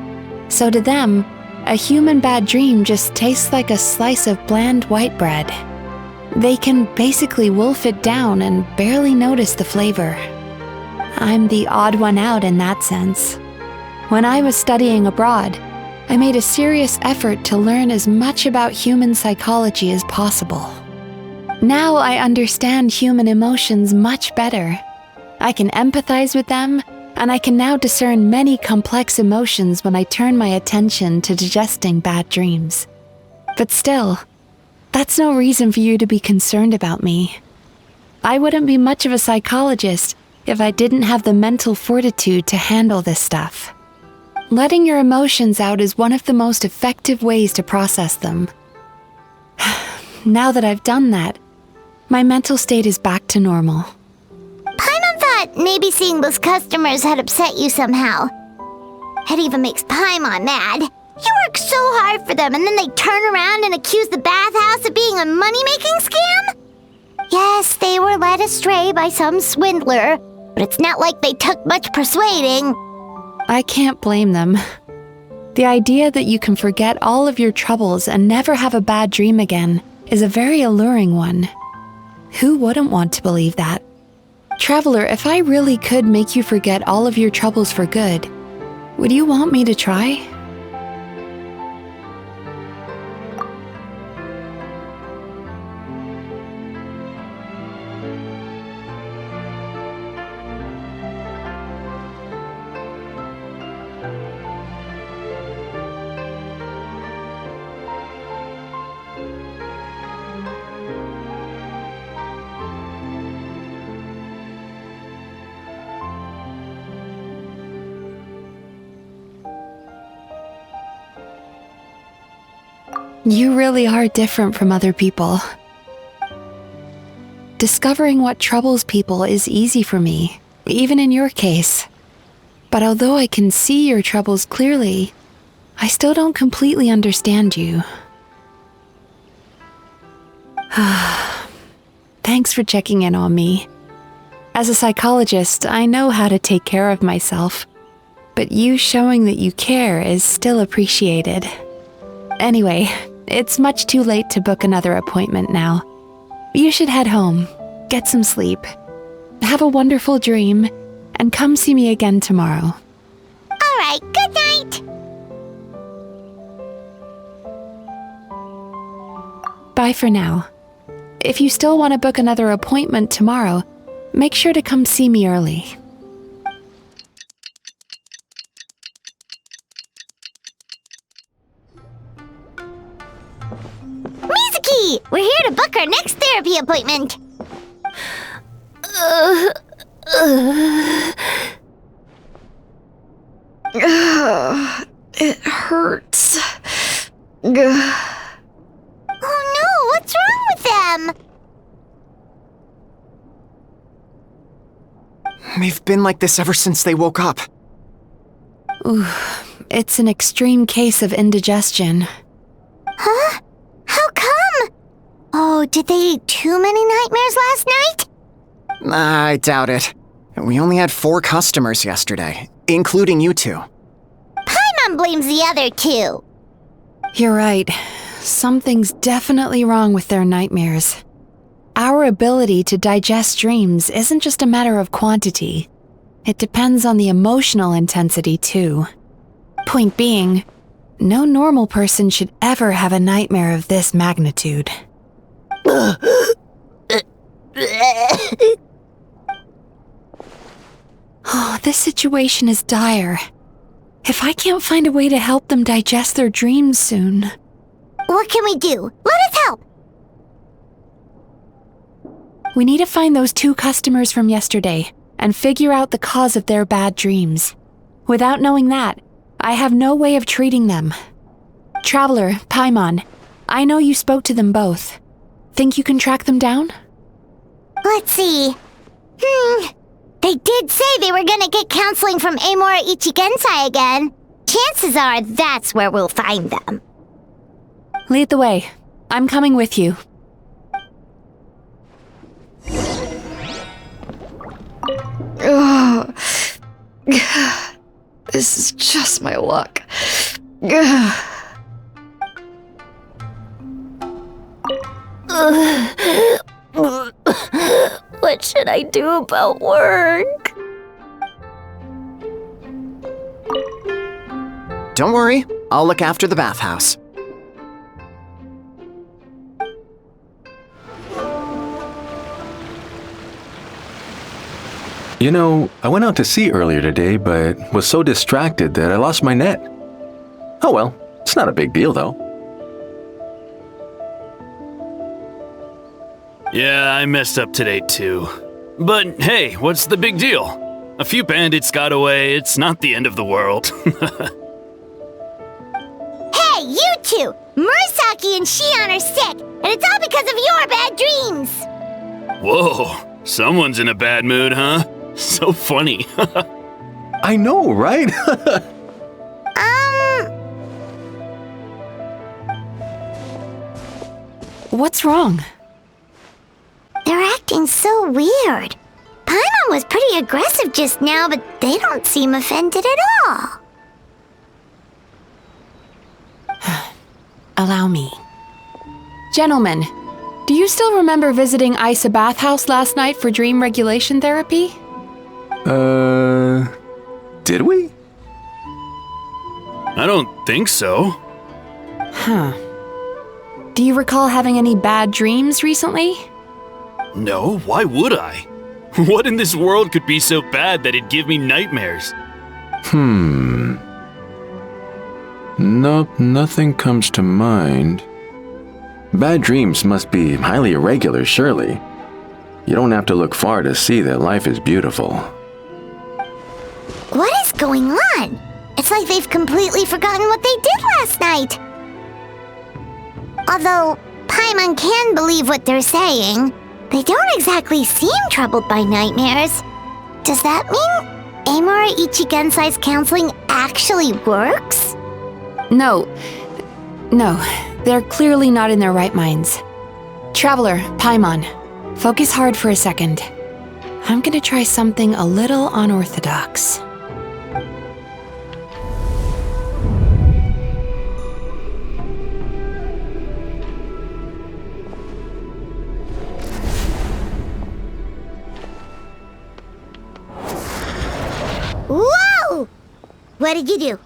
So to them, a human bad dream just tastes like a slice of bland white bread. They can basically wolf it down and barely notice the flavor. I'm the odd one out in that sense. When I was studying abroad, I made a serious effort to learn as much about human psychology as possible. Now I understand human emotions much better. I can empathize with them, and I can now discern many complex emotions when I turn my attention to digesting bad dreams. But still, that's no reason for you to be concerned about me. I wouldn't be much of a psychologist if I didn't have the mental fortitude to handle this stuff. Letting your emotions out is one of the most effective ways to process them. Now that I've done that, my mental state is back to normal. Paimon thought maybe seeing those customers had upset you somehow. It even makes Paimon mad. You work so hard for them and then they turn around and accuse the bathhouse of being a money-making scam? Yes, they were led astray by some swindler, but it's not like they took much persuading. I can't blame them. The idea that you can forget all of your troubles and never have a bad dream again is a very alluring one. Who wouldn't want to believe that? Traveler, if I really could make you forget all of your troubles for good, would you want me to try? You really are different from other people. Discovering what troubles people is easy for me, even in your case. But although I can see your troubles clearly, I still don't completely understand you. Thanks for checking in on me. As a psychologist, I know how to take care of myself, but you showing that you care is still appreciated. Anyway, it's much too late to book another appointment now. You should head home, get some sleep, have a wonderful dream, and come see me again tomorrow. All right, good night. Bye for now. If you still want to book another appointment tomorrow, make sure to come see me early. Mizuki! We're here to book our next therapy appointment. It hurts. Oh no, what's wrong with them? They've been like this ever since they woke up. Ooh, it's an extreme case of indigestion. Huh? How come? Oh, did they eat too many nightmares last night? I doubt it. We only had 4 customers yesterday, including you two. Paimon blames the other 2. You're right. Something's definitely wrong with their nightmares. Our ability to digest dreams isn't just a matter of quantity. It depends on the emotional intensity, too. Point being, no normal person should ever have a nightmare of this magnitude. Oh, this situation is dire. If I can't find a way to help them digest their dreams soon... What can we do? Let us help! We need to find those 2 customers from yesterday and figure out the cause of their bad dreams. Without knowing that, I have no way of treating them. Traveler, Paimon, I know you spoke to them both. Think you can track them down? Let's see. They did say they were gonna get counseling from Emuru Itigansае again. Chances are that's where we'll find them. Lead the way. I'm coming with you. Ugh. This is just my luck. What should I do about work? Don't worry, I'll look after the bathhouse. You know, I went out to sea earlier today, but was so distracted that I lost my net. Oh well, it's not a big deal though. Yeah, I messed up today too. But hey, what's the big deal? A few bandits got away, it's not the end of the world. Hey, you two! Murasaki and Shion are sick, and it's all because of your bad dreams! Whoa, someone's in a bad mood, huh? So funny. I know, right? What's wrong? They're acting so weird. Paimon was pretty aggressive just now, but they don't seem offended at all. Allow me. Gentlemen, do you still remember visiting Aisa bathhouse last night for dream regulation therapy? Did we? I don't think so. Huh. Do you recall having any bad dreams recently? No, why would I? What in this world could be so bad that it'd give me nightmares? Nope, nothing comes to mind. Bad dreams must be highly irregular, surely. You don't have to look far to see that life is beautiful. What is going on? It's like they've completely forgotten what they did last night. Although Paimon can believe what they're saying, they don't exactly seem troubled by nightmares. Does that mean Emuru Itigansae's counseling actually works? No, they're clearly not in their right minds. Traveler, Paimon, focus hard for a second. I'm gonna try something a little unorthodox. Whoa! What did you do?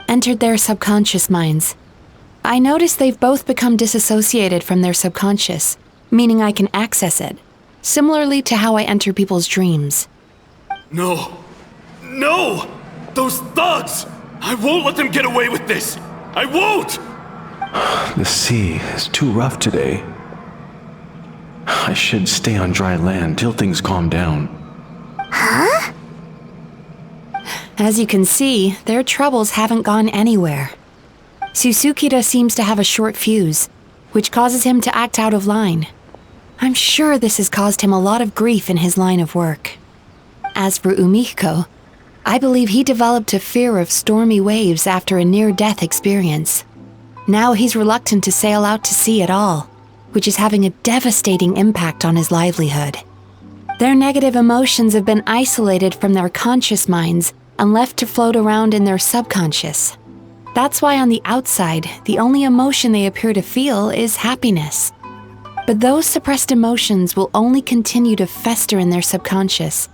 Entered their subconscious minds. I noticed they've both become disassociated from their subconscious, meaning I can access it, similarly to how I enter people's dreams. No! No! Those thugs! I won't let them get away with this! I won't! The sea is too rough today. I should stay on dry land till things calm down. Huh? As you can see, their troubles haven't gone anywhere. Susukida seems to have a short fuse, which causes him to act out of line. I'm sure this has caused him a lot of grief in his line of work. As for Umiko, I believe he developed a fear of stormy waves after a near-death experience. Now he's reluctant to sail out to sea at all, which is having a devastating impact on his livelihood. Their negative emotions have been isolated from their conscious minds and left to float around in their subconscious. That's why on the outside, the only emotion they appear to feel is happiness. But those suppressed emotions will only continue to fester in their subconscious,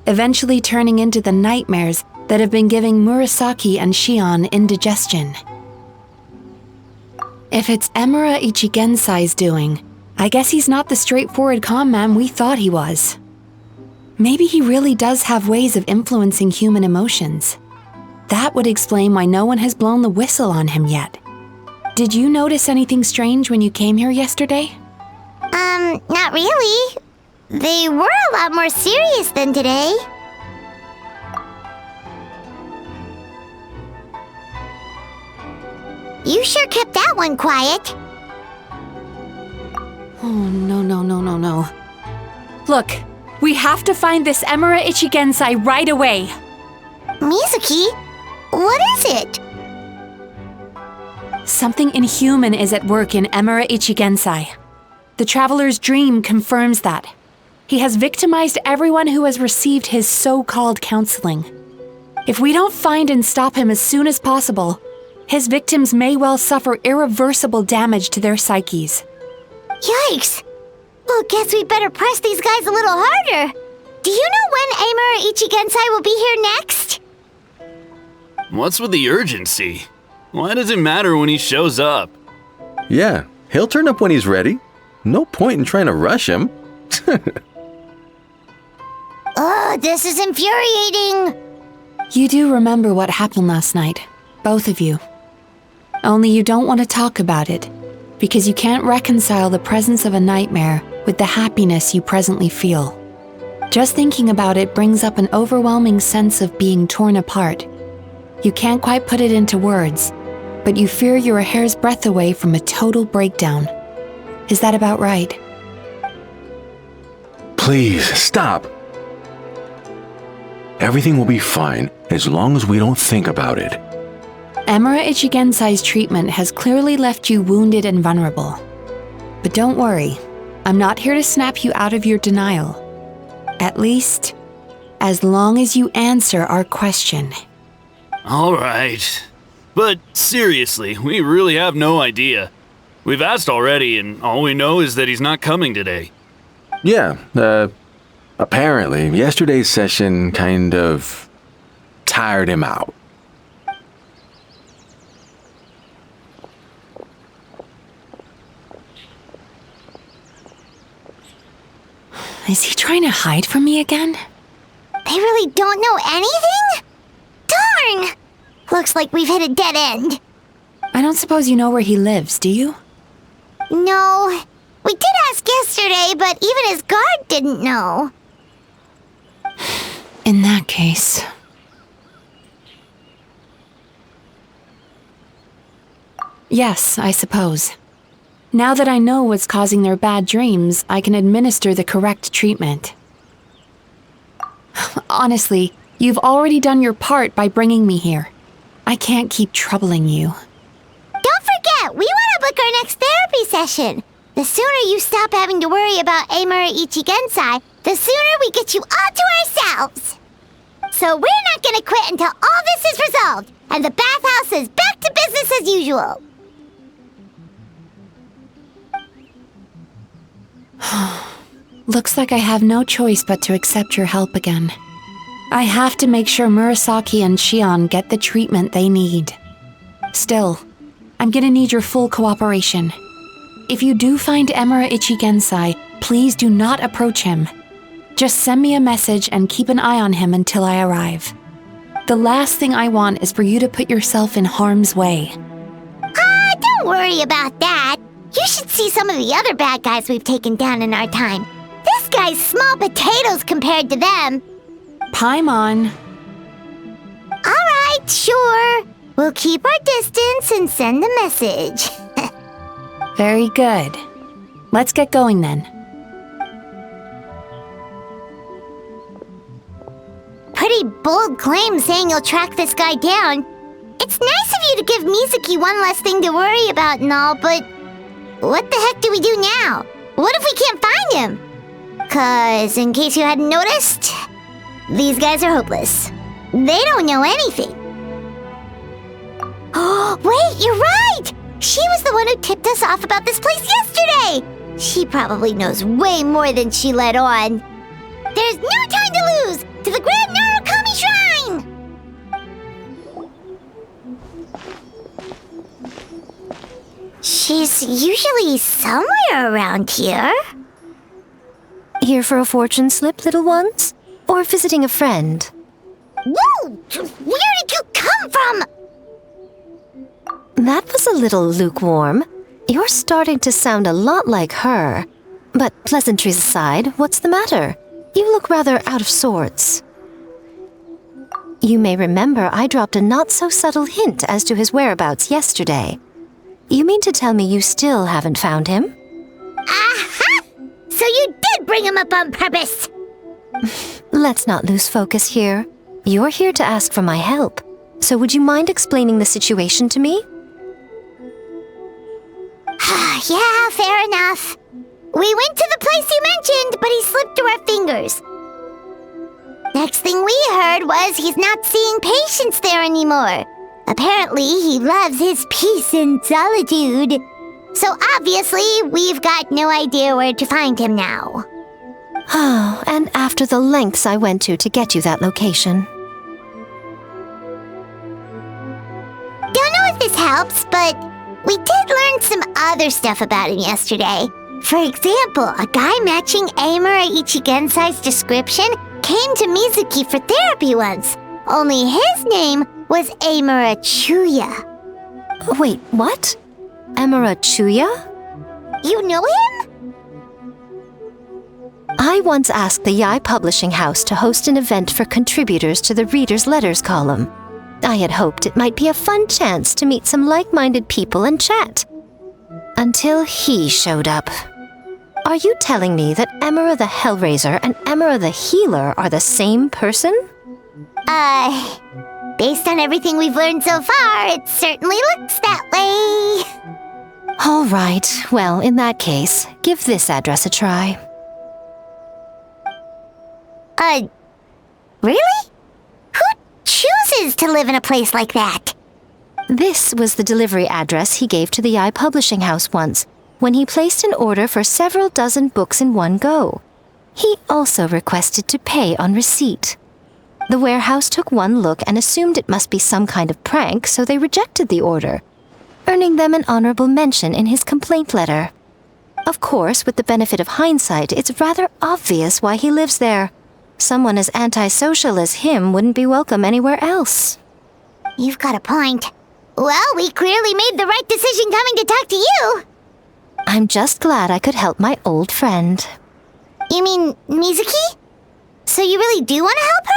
eventually turning into the nightmares that have been giving Murasaki and Shion indigestion. If it's Emurу Itigansae's doing, I guess he's not the straightforward con man we thought he was. Maybe he really does have ways of influencing human emotions. That would explain why no one has blown the whistle on him yet. Did you notice anything strange when you came here yesterday? Not really. They were a lot more serious than today. You sure kept that one quiet. Oh, no. Look, we have to find this Emuru Itigansae right away. Mizuki, what is it? Something inhuman is at work in Emuru Itigansae. The Traveler's Dream confirms that. He has victimized everyone who has received his so-called counseling. If we don't find and stop him as soon as possible, his victims may well suffer irreversible damage to their psyches. Yikes! Well, guess we better press these guys a little harder. Do you know when Emuru Itigansae will be here next? What's with the urgency? Why does it matter when he shows up? Yeah, he'll turn up when he's ready. No point in trying to rush him. Ugh, this is infuriating. You do remember what happened last night, both of you. Only you don't want to talk about it, because you can't reconcile the presence of a nightmare with the happiness you presently feel. Just thinking about it brings up an overwhelming sense of being torn apart. You can't quite put it into words, but you fear you're a hair's breadth away from a total breakdown. Is that about right? Please, stop. Everything will be fine as long as we don't think about it. Emuru Itigansae's treatment has clearly left you wounded and vulnerable. But don't worry, I'm not here to snap you out of your denial. At least, as long as you answer our question. Alright. But seriously, we really have no idea. We've asked already, and all we know is that he's not coming today. Yeah, apparently, yesterday's session kind of tired him out. Is he trying to hide from me again? They really don't know anything? Darn! Looks like we've hit a dead end. I don't suppose you know where he lives, do you? No. We did ask yesterday, but even his guard didn't know. In that case... Yes, I suppose. Now that I know what's causing their bad dreams, I can administer the correct treatment. Honestly, you've already done your part by bringing me here. I can't keep troubling you. Don't forget, we want to book our next therapy session. The sooner you stop having to worry about Emuru Itigansae, the sooner we get you all to ourselves. So we're not going to quit until all this is resolved, and the bathhouse is back to business as usual. Looks like I have no choice but to accept your help again. I have to make sure Murasaki and Shion get the treatment they need. Still, I'm gonna need your full cooperation. If you do find Emurу Itigansае, please do not approach him. Just send me a message and keep an eye on him until I arrive. The last thing I want is for you to put yourself in harm's way. Don't worry about that. You should see some of the other bad guys we've taken down in our time. This guy's small potatoes compared to them. Paimon. Alright, sure. We'll keep our distance and send a message. Very good. Let's get going then. Pretty bold claim saying you'll track this guy down. It's nice of you to give Mizuki one less thing to worry about and all, but what the heck do we do now? What if we can't find him? 'Cause in case you hadn't noticed, these guys are hopeless. They don't know anything. Oh, wait, you're right! She was the one who tipped us off about this place yesterday! She probably knows way more than she let on. There's no time to lose! To the Grand Narukami Shrine! She's usually somewhere around here. Here for a fortune slip, little ones? Or visiting a friend? Whoa! Where did you come from? That was a little lukewarm. You're starting to sound a lot like her. But pleasantries aside, what's the matter? You look rather out of sorts. You may remember I dropped a not-so-subtle hint as to his whereabouts yesterday. You mean to tell me you still haven't found him? Aha! So you did bring him up on purpose! Let's not lose focus here. You're here to ask for my help. So would you mind explaining the situation to me? Yeah, fair enough. We went to the place you mentioned, but he slipped through our fingers. Next thing we heard was he's not seeing patients there anymore. Apparently, he loves his peace and solitude. So obviously, we've got no idea where to find him now. Oh, and after the lengths I went to get you that location. Don't know if this helps, but we did learn some other stuff about him yesterday. For example, a guy matching Emuru Itigansae's description came to Mizuki for therapy once. Only his name was Emurу Chuya. Wait, what? Emuru Chuya? You know him? I once asked the Yae Publishing House to host an event for contributors to the Reader's Letters column. I had hoped it might be a fun chance to meet some like-minded people and chat. Until he showed up. Are you telling me that Emurу the Hellraiser and Emuru the Healer are the same person? Based on everything we've learned so far, it certainly looks that way. All right, well, in that case, give this address a try. Really? Who chooses to live in a place like that? This was the delivery address he gave to the Yae Publishing House once, when he placed an order for several dozen books in one go. He also requested to pay on receipt. The warehouse took one look and assumed it must be some kind of prank, so they rejected the order, earning them an honorable mention in his complaint letter. Of course, with the benefit of hindsight, it's rather obvious why he lives there. Someone as antisocial as him wouldn't be welcome anywhere else. You've got a point. Well, we clearly made the right decision coming to talk to you. I'm just glad I could help my old friend. You mean Mizuki? So you really do want to help her?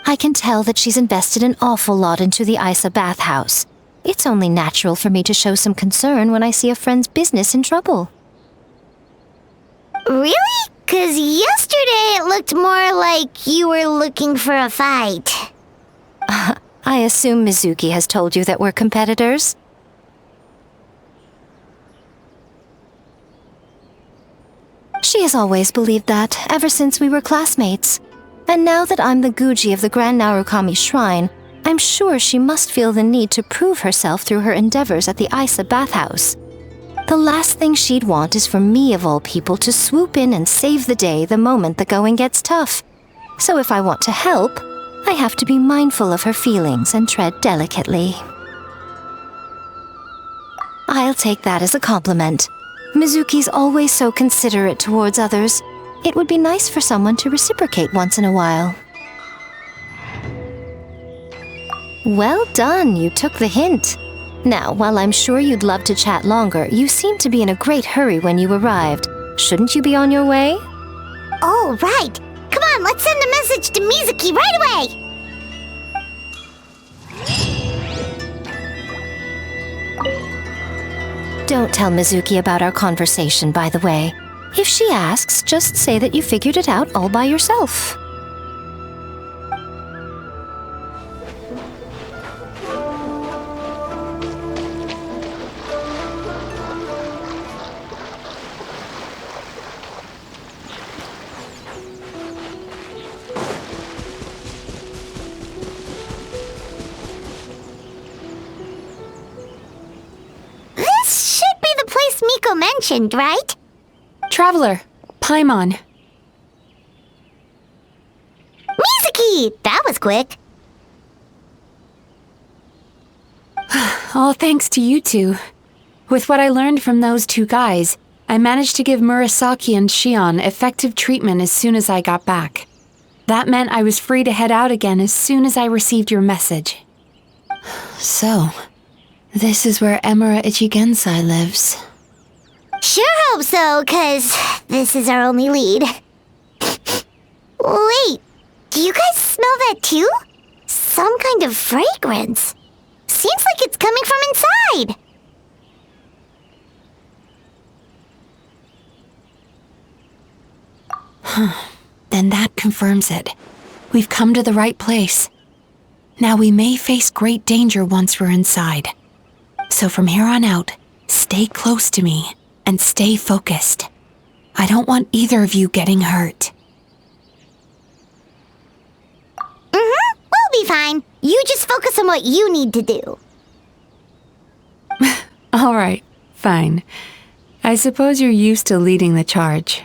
I can tell that she's invested an awful lot into the Aisa bathhouse. It's only natural for me to show some concern when I see a friend's business in trouble. Really? 'Cause yesterday it looked more like you were looking for a fight. I assume Mizuki has told you that we're competitors? She has always believed that, ever since we were classmates. And now that I'm the Guji of the Grand Narukami Shrine, I'm sure she must feel the need to prove herself through her endeavors at the Aisa bathhouse. The last thing she'd want is for me, of all people, to swoop in and save the day the moment the going gets tough. So if I want to help, I have to be mindful of her feelings and tread delicately. I'll take that as a compliment. Mizuki's always so considerate towards others. It would be nice for someone to reciprocate once in a while. Well done, you took the hint. Now, while I'm sure you'd love to chat longer, you seemed to be in a great hurry when you arrived. Shouldn't you be on your way? Oh, right. Come on, let's send a message to Mizuki right away! Don't tell Mizuki about our conversation, by the way. If she asks, just say that you figured it out all by yourself. Miko mentioned, right? Traveler, Paimon. Mizuki! That was quick. All thanks to you two. With what I learned from those two guys, I managed to give Murasaki and Shion effective treatment as soon as I got back. That meant I was free to head out again as soon as I received your message. So, this is where Emurу Itigансае lives. Sure hope so, 'cause this is our only lead. Wait, do you guys smell that too? Some kind of fragrance. Seems like it's coming from inside. Then that confirms it. We've come to the right place. Now we may face great danger once we're inside. So from here on out, stay close to me and stay focused. I don't want either of you getting hurt. We'll be fine. You just focus on what you need to do. All right, fine. I suppose you're used to leading the charge.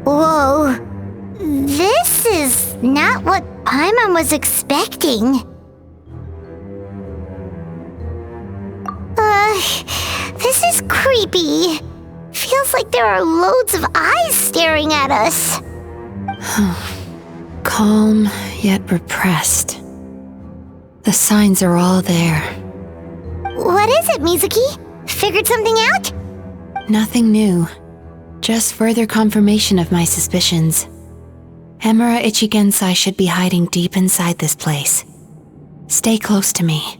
Whoa. This is not what Paimon was expecting. This is creepy. Feels like there are loads of eyes staring at us. Calm, yet repressed. The signs are all there. What is it, Mizuki? Figured something out? Nothing new. Just further confirmation of my suspicions. Emurу Itigансае should be hiding deep inside this place. Stay close to me.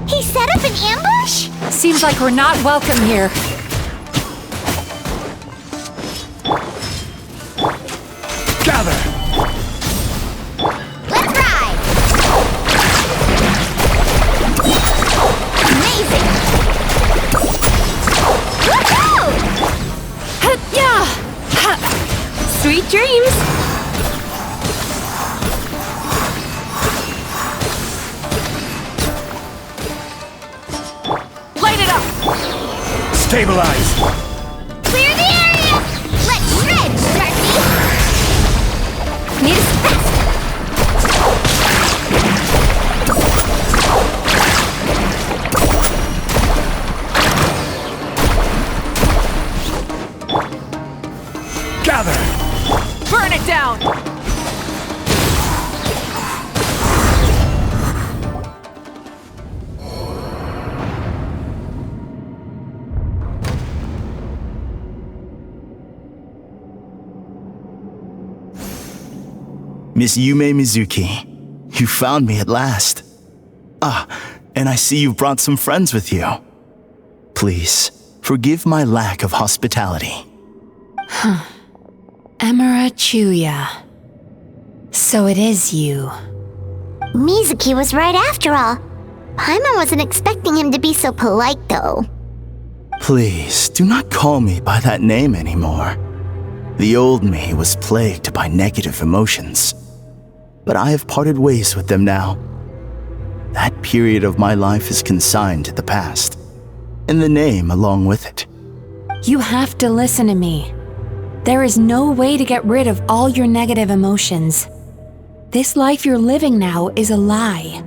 He set up an ambush? Seems like we're not welcome here. Gather! Let's ride! Amazing! Woohoo! Yeah! Sweet dreams! Stabilize! Clear the area! Let's shred, Sharky! Need us fast! Gather! Burn it down! Miss Yume Mizuki, you found me at last. Ah, and I see you brought some friends with you. Please, forgive my lack of hospitality. Emura Chuya. So it is you. Mizuki was right after all. Paimon wasn't expecting him to be so polite, though. Please, do not call me by that name anymore. The old me was plagued by negative emotions, but I have parted ways with them now. That period of my life is consigned to the past, and the name along with it. You have to listen to me. There is no way to get rid of all your negative emotions. This life you're living now is a lie.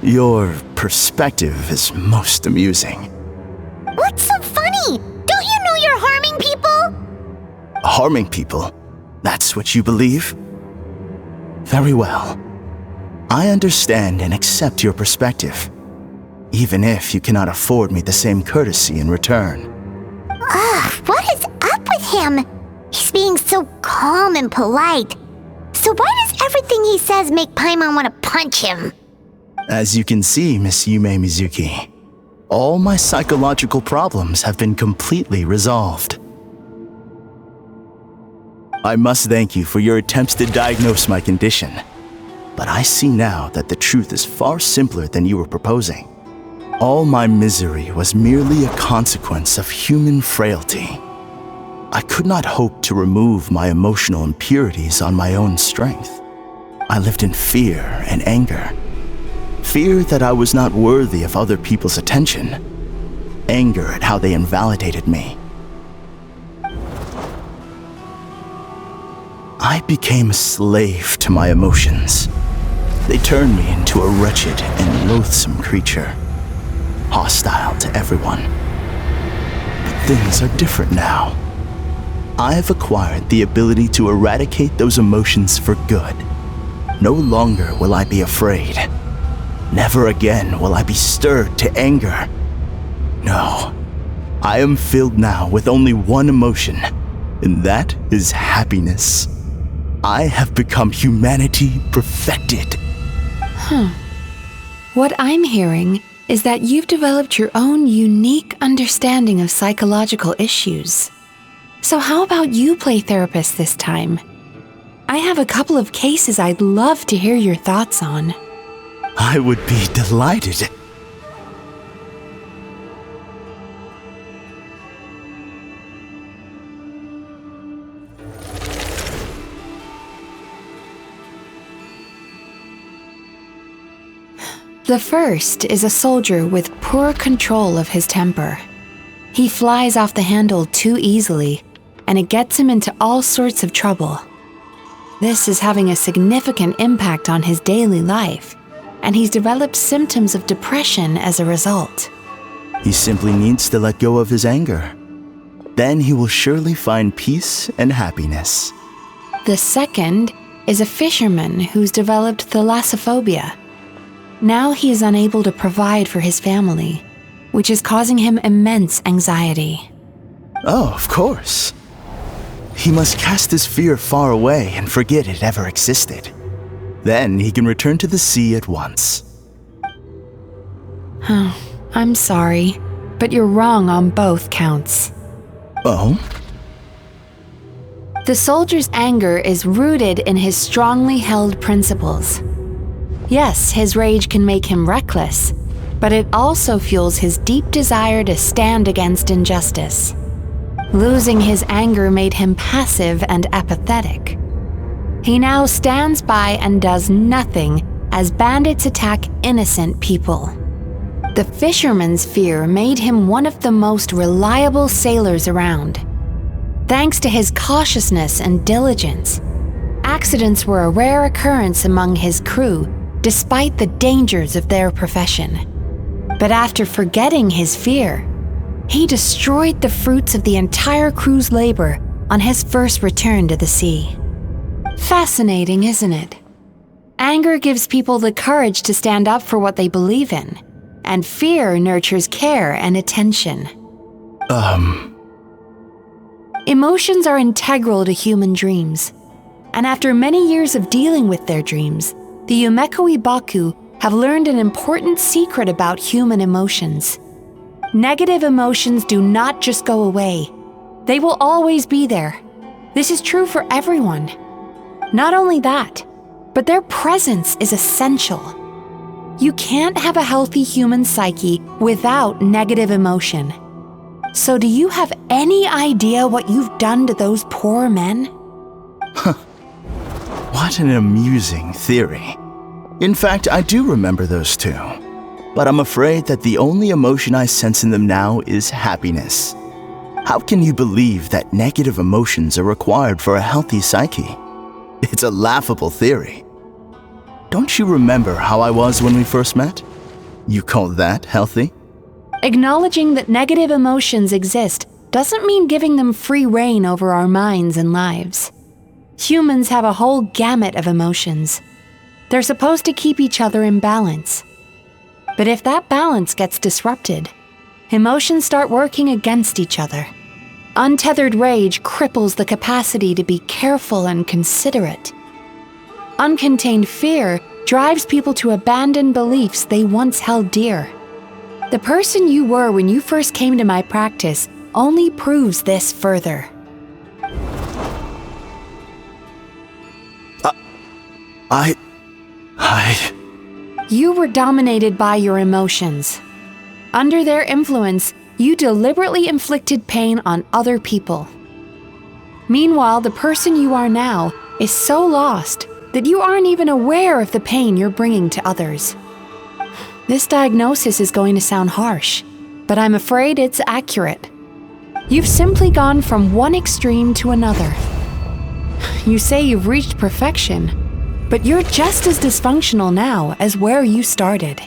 Your perspective is most amusing. What's so funny? Don't you know you're harming people? Harming people? That's what you believe? Very well. I understand and accept your perspective, even if you cannot afford me the same courtesy in return. What is up with him? He's being so calm and polite. So why does everything he says make Paimon want to punch him? As you can see, Miss Yume Mizuki, all my psychological problems have been completely resolved. I must thank you for your attempts to diagnose my condition, but I see now that the truth is far simpler than you were proposing. All my misery was merely a consequence of human frailty. I could not hope to remove my emotional impurities on my own strength. I lived in fear and anger. Fear that I was not worthy of other people's attention. Anger at how they invalidated me. I became a slave to my emotions. They turned me into a wretched and loathsome creature, hostile to everyone. But things are different now. I have acquired the ability to eradicate those emotions for good. No longer will I be afraid. Never again will I be stirred to anger. No, I am filled now with only one emotion, and that is happiness. I have become humanity perfected. What I'm hearing is that you've developed your own unique understanding of psychological issues. So how about you play therapist this time? I have a couple of cases I'd love to hear your thoughts on. I would be delighted. The first is a soldier with poor control of his temper. He flies off the handle too easily, and it gets him into all sorts of trouble. This is having a significant impact on his daily life, and he's developed symptoms of depression as a result. He simply needs to let go of his anger. Then he will surely find peace and happiness. The second is a fisherman who's developed thalassophobia. Now he is unable to provide for his family, which is causing him immense anxiety. Oh, of course. He must cast his fear far away and forget it ever existed. Then he can return to the sea at once. I'm sorry, but you're wrong on both counts. Oh? The soldier's anger is rooted in his strongly held principles. Yes, his rage can make him reckless, but it also fuels his deep desire to stand against injustice. Losing his anger made him passive and apathetic. He now stands by and does nothing as bandits attack innocent people. The fisherman's fear made him one of the most reliable sailors around. Thanks to his cautiousness and diligence, accidents were a rare occurrence among his crew despite the dangers of their profession. But after forgetting his fear, he destroyed the fruits of the entire crew's labor on his first return to the sea. Fascinating, isn't it? Anger gives people the courage to stand up for what they believe in, and fear nurtures care and attention. Emotions are integral to human dreams, and after many years of dealing with their dreams, the Yumekoi Baku have learned an important secret about human emotions. Negative emotions do not just go away. They will always be there. This is true for everyone. Not only that, but their presence is essential. You can't have a healthy human psyche without negative emotion. So do you have any idea what you've done to those poor men? What an amusing theory. In fact, I do remember those two. But I'm afraid that the only emotion I sense in them now is happiness. How can you believe that negative emotions are required for a healthy psyche? It's a laughable theory. Don't you remember how I was when we first met? You call that healthy? Acknowledging that negative emotions exist doesn't mean giving them free rein over our minds and lives. Humans have a whole gamut of emotions. They're supposed to keep each other in balance. But if that balance gets disrupted, emotions start working against each other. Untethered rage cripples the capacity to be careful and considerate. Uncontained fear drives people to abandon beliefs they once held dear. The person you were when you first came to my practice only proves this further. You were dominated by your emotions. Under their influence, you deliberately inflicted pain on other people. Meanwhile, the person you are now is so lost that you aren't even aware of the pain you're bringing to others. This diagnosis is going to sound harsh, but I'm afraid it's accurate. You've simply gone from one extreme to another. You say you've reached perfection, but you're just as dysfunctional now as where you started.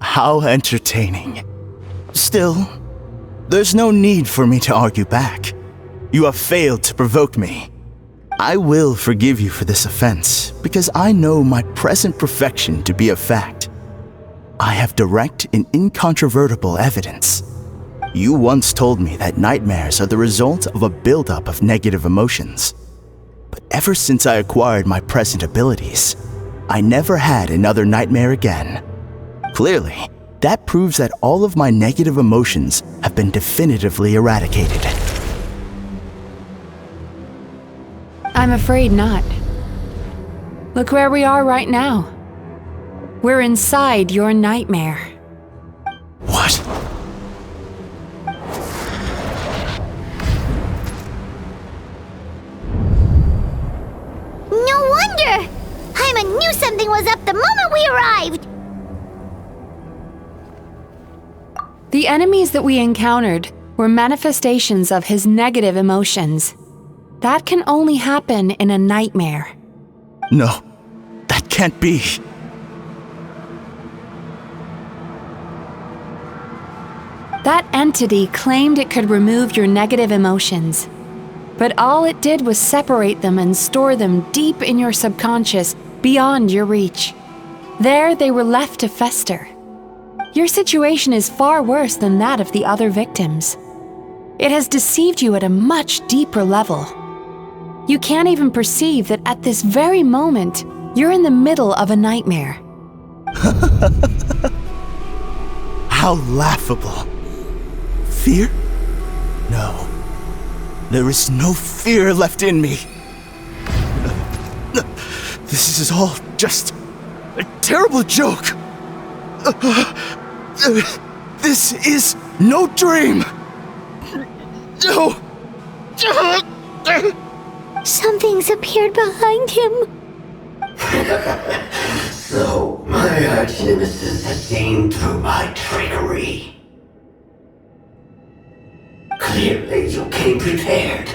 How entertaining. Still, there's no need for me to argue back. You have failed to provoke me. I will forgive you for this offense because I know my present perfection to be a fact. I have direct and incontrovertible evidence. You once told me that nightmares are the result of a buildup of negative emotions. But ever since I acquired my present abilities, I never had another nightmare again. Clearly, that proves that all of my negative emotions have been definitively eradicated. I'm afraid not. Look where we are right now. We're inside your nightmare. What? No wonder! Hyman knew something was up the moment we arrived! The enemies that we encountered were manifestations of his negative emotions. That can only happen in a nightmare. No, that can't be. That entity claimed it could remove your negative emotions. But all it did was separate them and store them deep in your subconscious, beyond your reach. There they were left to fester. Your situation is far worse than that of the other victims. It has deceived you at a much deeper level. You can't even perceive that at this very moment, you're in the middle of a nightmare. How laughable. Fear? No. There is no fear left in me. This is all just a terrible joke. This is no dream. No. Something's appeared behind him. So, my arch-nemesis has seen through my trickery. Clearly, you came prepared.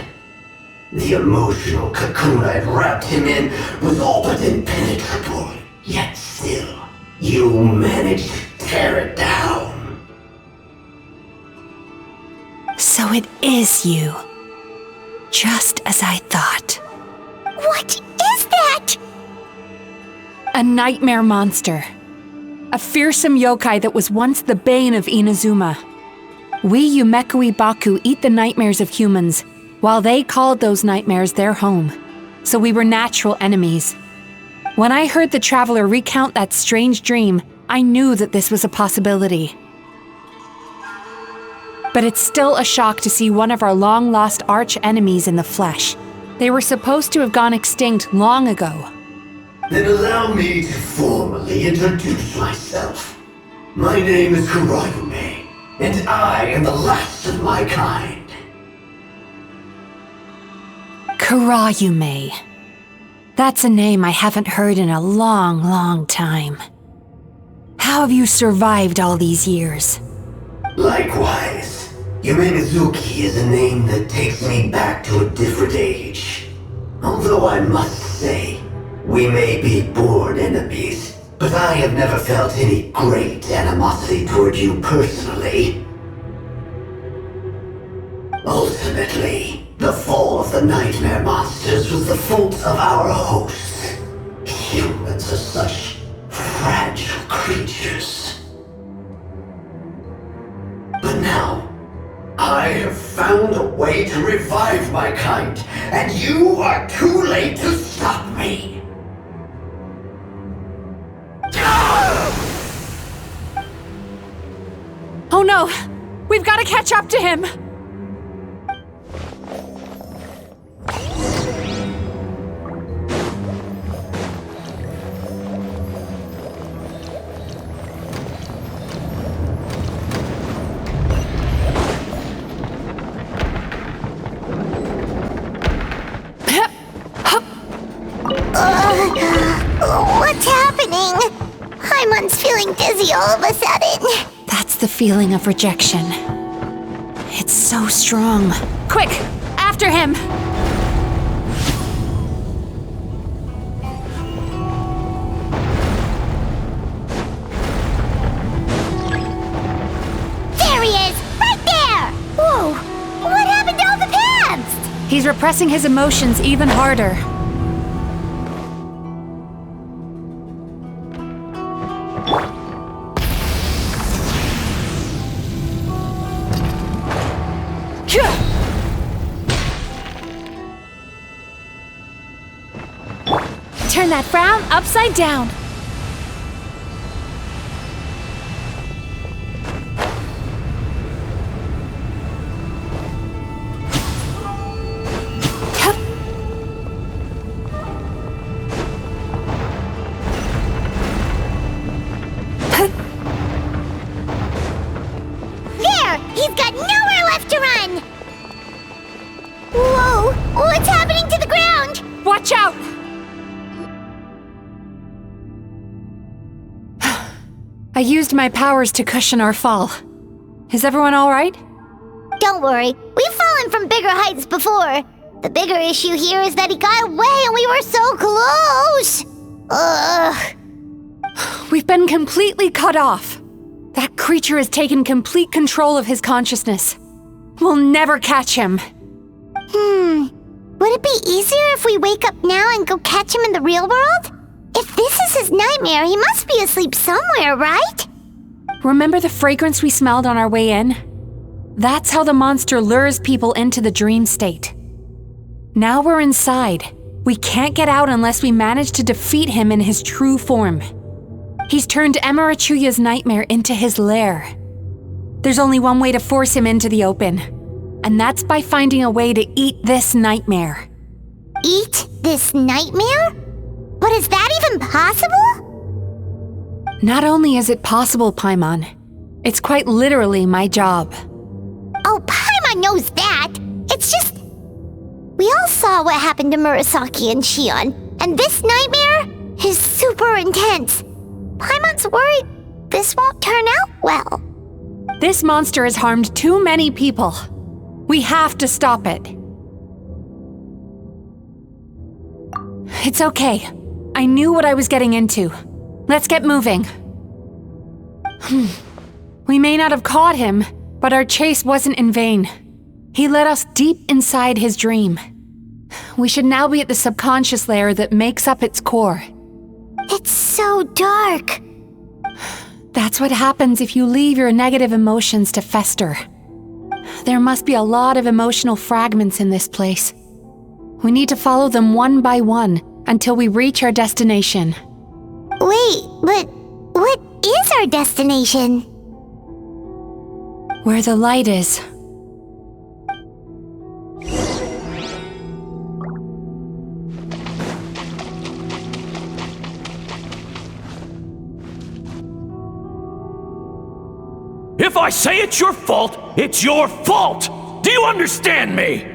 The emotional cocoon I'd wrapped him in was all but impenetrable. Yet still, you managed to tear it down. So it is you. Just as I thought. What is that? A nightmare monster. A fearsome yokai that was once the bane of Inazuma. We Yumekui Baku eat the nightmares of humans, while they called those nightmares their home. So we were natural enemies. When I heard the traveler recount that strange dream, I knew that this was a possibility. But it's still a shock to see one of our long-lost arch-enemies in the flesh. They were supposed to have gone extinct long ago. Then allow me to formally introduce myself. My name is Kurayume, and I am the last of my kind. Kurayume. That's a name I haven't heard in a long, long time. How have you survived all these years? Likewise. Yumenazuki is a name that takes me back to a different age. Although I must say, we may be born enemies, but I have never felt any great animosity toward you personally. Ultimately, the fall of the nightmare monsters was the fault of our hosts. Humans are such fragile creatures. But now, I have found a way to revive my kind, and you are too late to stop me! Oh no! We've got to catch up to him! What's happening? Paimon's feeling dizzy all of a sudden. That's the feeling of rejection. It's so strong. Quick! After him! There he is! Right there! Whoa! What happened to all the past? He's repressing his emotions even harder. Turn that frown upside down. There! He's got nowhere left to run! Whoa! What's happening to the ground? Watch out! I used my powers to cushion our fall. Is everyone all right? Don't worry, we've fallen from bigger heights before. The bigger issue here is that he got away and we were so close! Ugh. We've been completely cut off. That creature has taken complete control of his consciousness. We'll never catch him. Would it be easier if we wake up now and go catch him in the real world? If this is his nightmare, he must be asleep somewhere, right? Remember the fragrance we smelled on our way in? That's how the monster lures people into the dream state. Now we're inside. We can't get out unless we manage to defeat him in his true form. He's turned Emurachuya's nightmare into his lair. There's only one way to force him into the open, and that's by finding a way to eat this nightmare. Eat this nightmare? But is that even possible? Not only is it possible, Paimon, it's quite literally my job. Oh, Paimon knows that! It's just... We all saw what happened to Murasaki and Shion, and this nightmare is super intense. Paimon's worried this won't turn out well. This monster has harmed too many people. We have to stop it. It's okay. I knew what I was getting into. Let's get moving. We may not have caught him, but our chase wasn't in vain. He led us deep inside his dream. We should now be at the subconscious layer that makes up its core. It's so dark. That's what happens if you leave your negative emotions to fester. There must be a lot of emotional fragments in this place. We need to follow them one by one until we reach our destination. Wait, but what is our destination? Where the light is. If I say it's your fault, it's your fault! Do you understand me?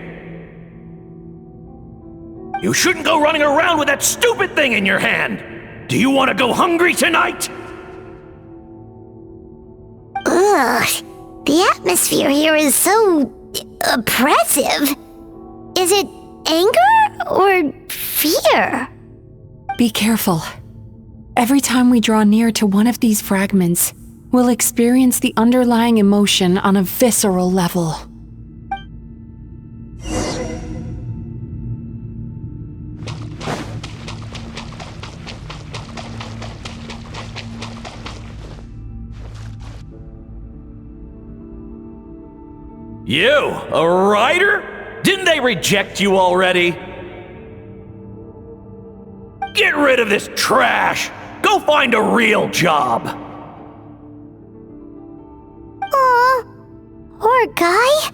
You shouldn't go running around with that stupid thing in your hand! Do you want to go hungry tonight? Ugh, the atmosphere here is so oppressive. Is it anger or fear? Be careful. Every time we draw near to one of these fragments, we'll experience the underlying emotion on a visceral level. You, a writer? Didn't they reject you already? Get rid of this trash! Go find a real job! Aw, poor guy.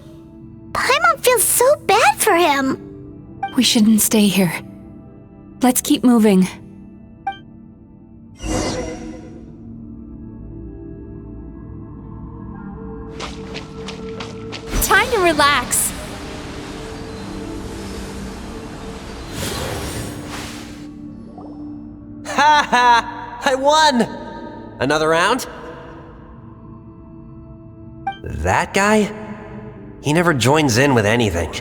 Paimon feels so bad for him. We shouldn't stay here. Let's keep moving. Time to relax. Ha ha! I won! Another round? That guy? He never joins in with anything.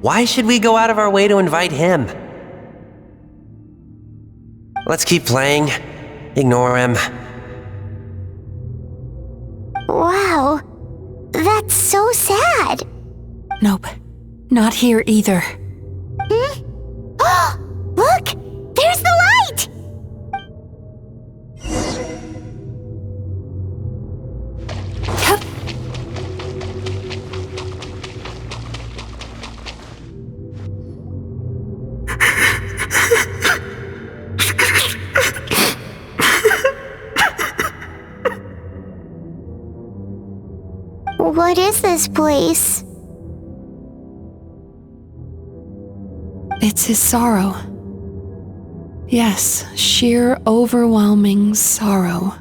Why should we go out of our way to invite him? Let's keep playing. Ignore him. Wow, that's so sad. Nope, not here either. Hmm? Look! There's the light! What is this place? It's his sorrow. Yes, sheer overwhelming sorrow.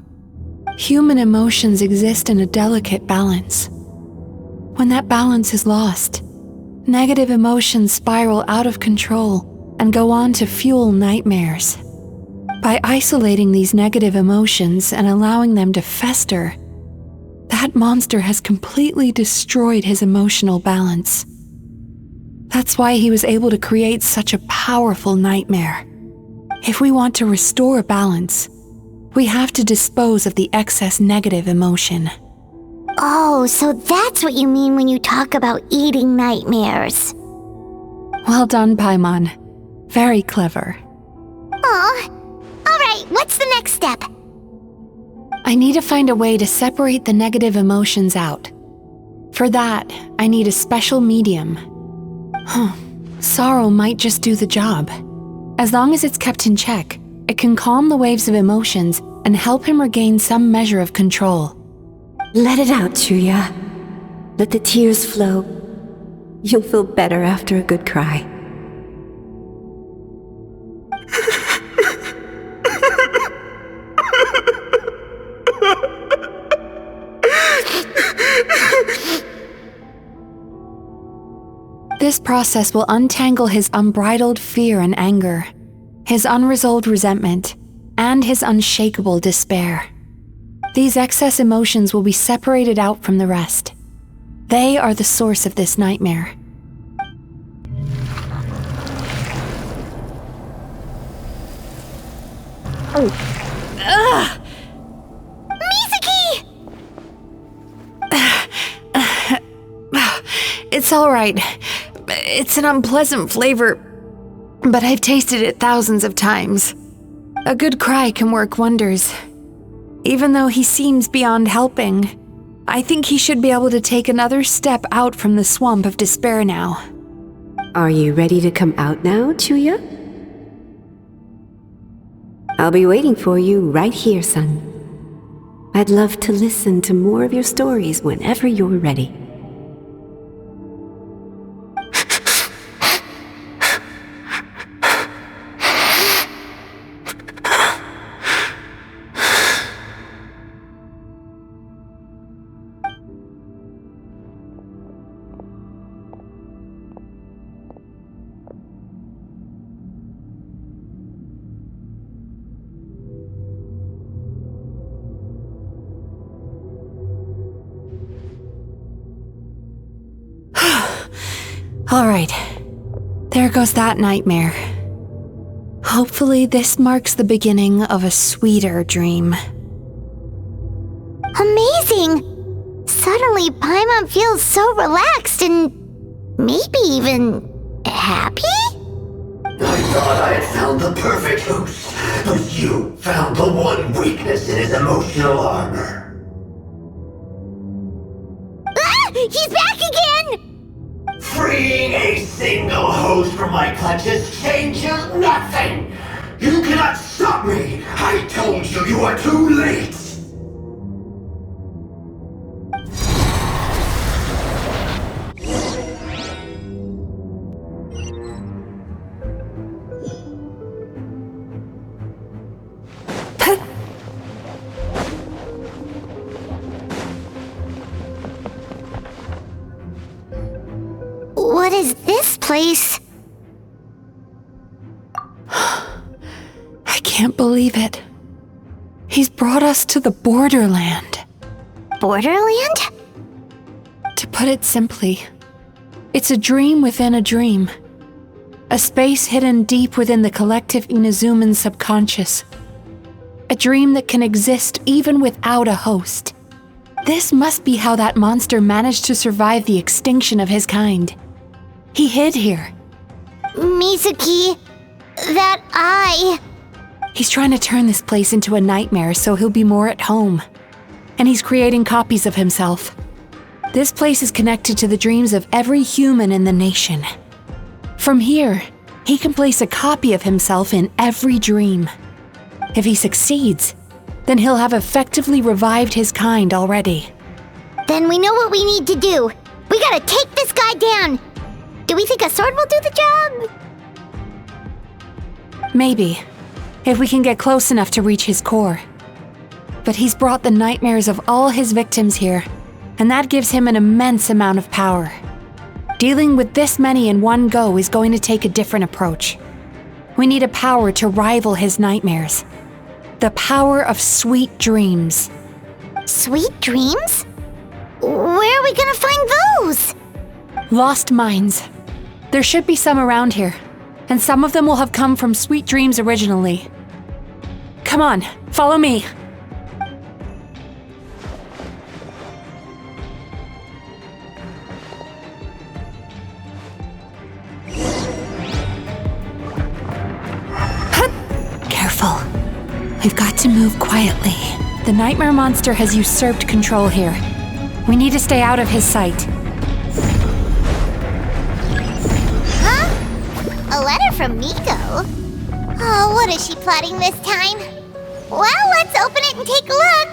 Human emotions exist in a delicate balance. When that balance is lost, negative emotions spiral out of control and go on to fuel nightmares. By isolating these negative emotions and allowing them to fester, that monster has completely destroyed his emotional balance. That's why he was able to create such a powerful nightmare. If we want to restore balance, we have to dispose of the excess negative emotion. Oh, so that's what you mean when you talk about eating nightmares. Well done, Paimon. Very clever. Aw. Alright, what's the next step? I need to find a way to separate the negative emotions out. For that, I need a special medium. Sorrow might just do the job. As long as it's kept in check, it can calm the waves of emotions and help him regain some measure of control. Let it out, Chuya. Let the tears flow. You'll feel better after a good cry. This process will untangle his unbridled fear and anger, his unresolved resentment, and his unshakable despair. These excess emotions will be separated out from the rest. They are the source of this nightmare. Ugh! It's all right. It's an unpleasant flavor, but I've tasted it thousands of times. A good cry can work wonders. Even though he seems beyond helping, I think he should be able to take another step out from the swamp of despair now. Are you ready to come out now, Chuya? I'll be waiting for you right here, son. I'd love to listen to more of your stories whenever you're ready. Alright, there goes that nightmare. Hopefully this marks the beginning of a sweeter dream. Amazing! Suddenly, Paimon feels so relaxed and maybe even happy? I thought I had found the perfect host, but you found the one weakness in his emotional armor. Ah! He's back again! Freeing a single host from my clutches changes nothing! You cannot stop me! I told you you are too late! What is this place? I can't believe it. He's brought us to the borderland. Borderland? To put it simply, it's a dream within a dream. A space hidden deep within the collective Inazuman subconscious. A dream that can exist even without a host. This must be how that monster managed to survive the extinction of his kind. He hid here. Mizuki, that eye. He's trying to turn this place into a nightmare so he'll be more at home. And he's creating copies of himself. This place is connected to the dreams of every human in the nation. From here, he can place a copy of himself in every dream. If he succeeds, then he'll have effectively revived his kind already. Then we know what we need to do. We gotta take this guy down. Do we think a sword will do the job? Maybe, if we can get close enough to reach his core. But he's brought the nightmares of all his victims here, and that gives him an immense amount of power. Dealing with this many in one go is going to take a different approach. We need a power to rival his nightmares. The power of sweet dreams. Sweet dreams? Where are we gonna find those? Lost minds. There should be some around here, and some of them will have come from sweet dreams originally. Come on, follow me. Careful. We've got to move quietly. The nightmare monster has usurped control here. We need to stay out of his sight. A letter from Miko? Oh, what is she plotting this time? Well, let's open it and take a look.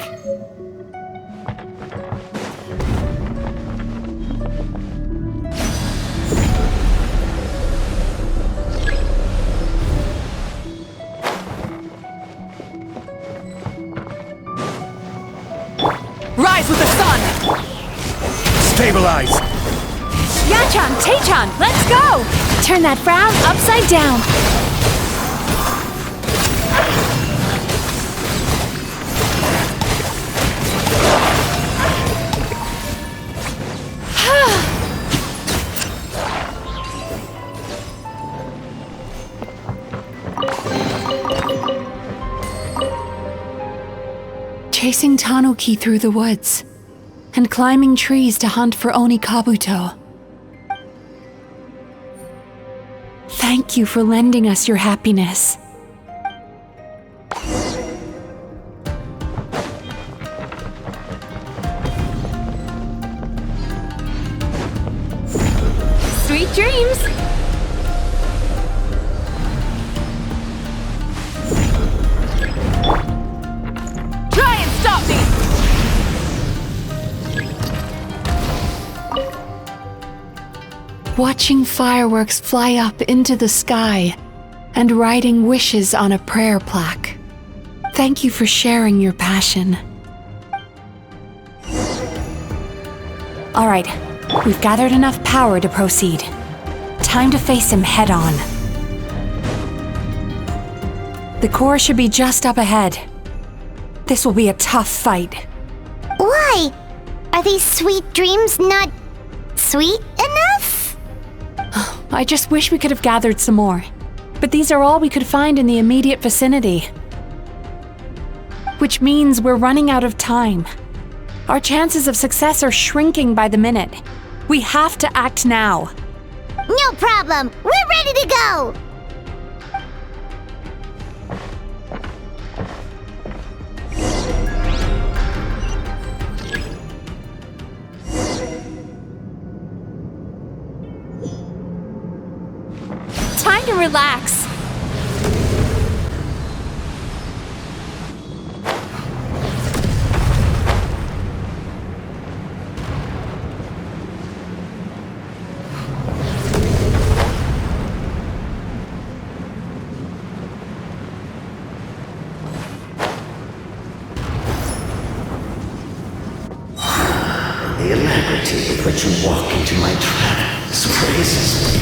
Rise with the sun! Stabilize! Yachan, Taechan, let's go! Turn that frown upside down. Chasing tanuki through the woods, and climbing trees to hunt for Oni Kabuto. Thank you for lending us your happiness. Sweet dreams! Try and stop me! Watching fireworks fly up into the sky and writing wishes on a prayer plaque. Thank you for sharing your passion. All right, we've gathered enough power to proceed. Time to face him head on. The core should be just up ahead. This will be a tough fight. Why? Are these sweet dreams not sweet enough? I just wish we could have gathered some more. But these are all we could find in the immediate vicinity. Which means we're running out of time. Our chances of success are shrinking by the minute. We have to act now. No problem. We're ready to go. Time to relax. The alacrity with which you walk into my trap surprises me.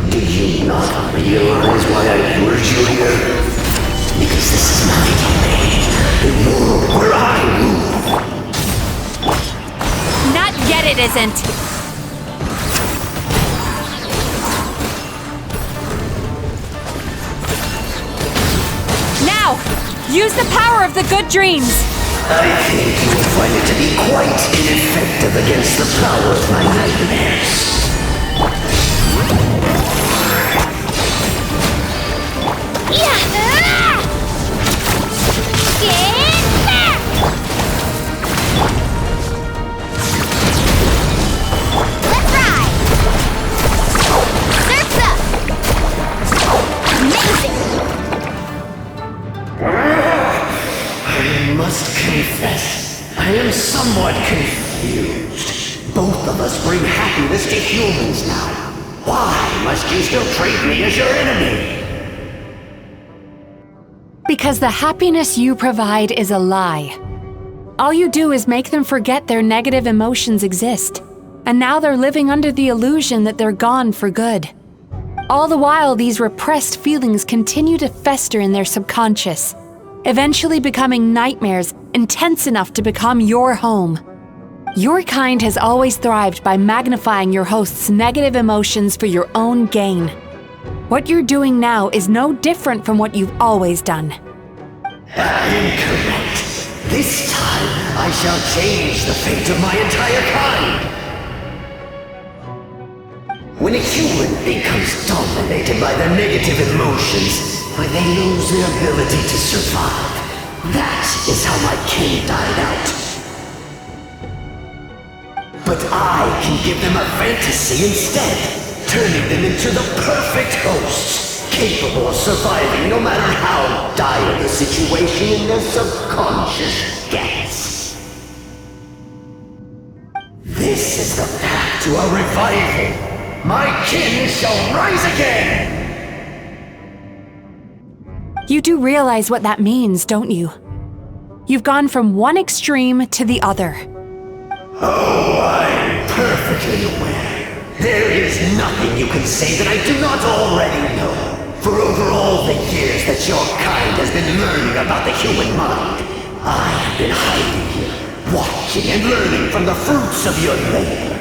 Do you not realize why I lured you here? Because this is my domain, the world where I rule. Not yet it isn't. Now, use the power of the good dreams. I think you will find it to be quite ineffective against the power of my nightmares. Let's ride! Surf's up! Amazing! I must confess, I am somewhat confused. Both of us bring happiness to humans now. Why must you still treat me as your enemy? Because the happiness you provide is a lie. All you do is make them forget their negative emotions exist. And now they're living under the illusion that they're gone for good. All the while, these repressed feelings continue to fester in their subconscious, eventually becoming nightmares intense enough to become your home. Your kind has always thrived by magnifying your host's negative emotions for your own gain. What you're doing now is no different from what you've always done. Incorrect. This time, I shall change the fate of my entire kind. When a human becomes dominated by their negative emotions, when they lose their ability to survive, that is how my kin died out. But I can give them a fantasy instead, turning them into the perfect hosts, capable of surviving no matter how dire the situation in their subconscious gets. This is the path to a revival. My kin shall rise again! You do realize what that means, don't you? You've gone from one extreme to the other. Oh, I'm perfectly aware. There is nothing you can say that I do not already know. For over all the years that your kind has been learning about the human mind, I have been hiding here, watching and learning from the fruits of your labor.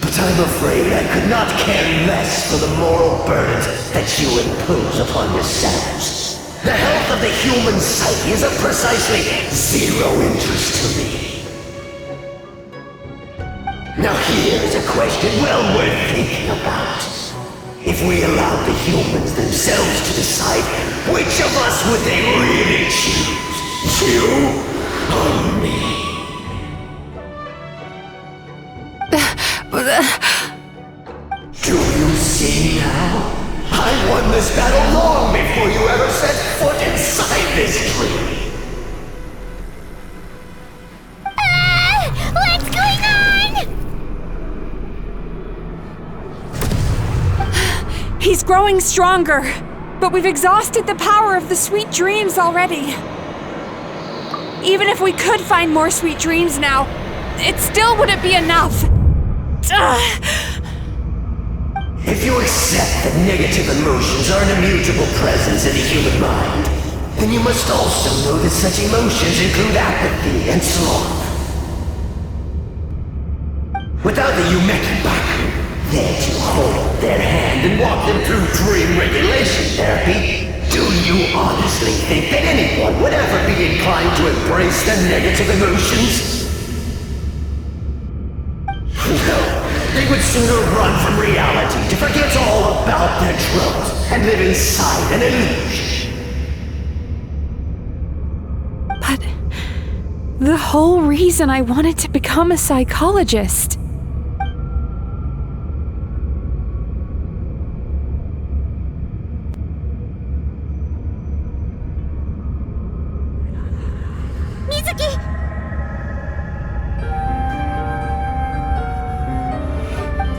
But I'm afraid I could not care less for the moral burdens that you impose upon yourselves. The health of the human psyche is of precisely zero interest to me. Now here's a question well worth thinking about. If we allowed the humans themselves to decide, which of us would they really choose? You or me? Do you see now? I won this battle long before you ever set foot inside this tree. What's going on? He's growing stronger, but we've exhausted the power of the sweet dreams already. Even if we could find more sweet dreams now, it still wouldn't be enough. If you accept that negative emotions are an immutable presence in the human mind, then you must also know that such emotions include apathy and sloth. Without the Yumekibaku there to hold their hand and walk them through dream regulation therapy, do you honestly think that anyone would ever be inclined to embrace the negative emotions? No, they would sooner run from reality to forget all about their troubles and live inside an illusion. But the whole reason I wanted to become a psychologist.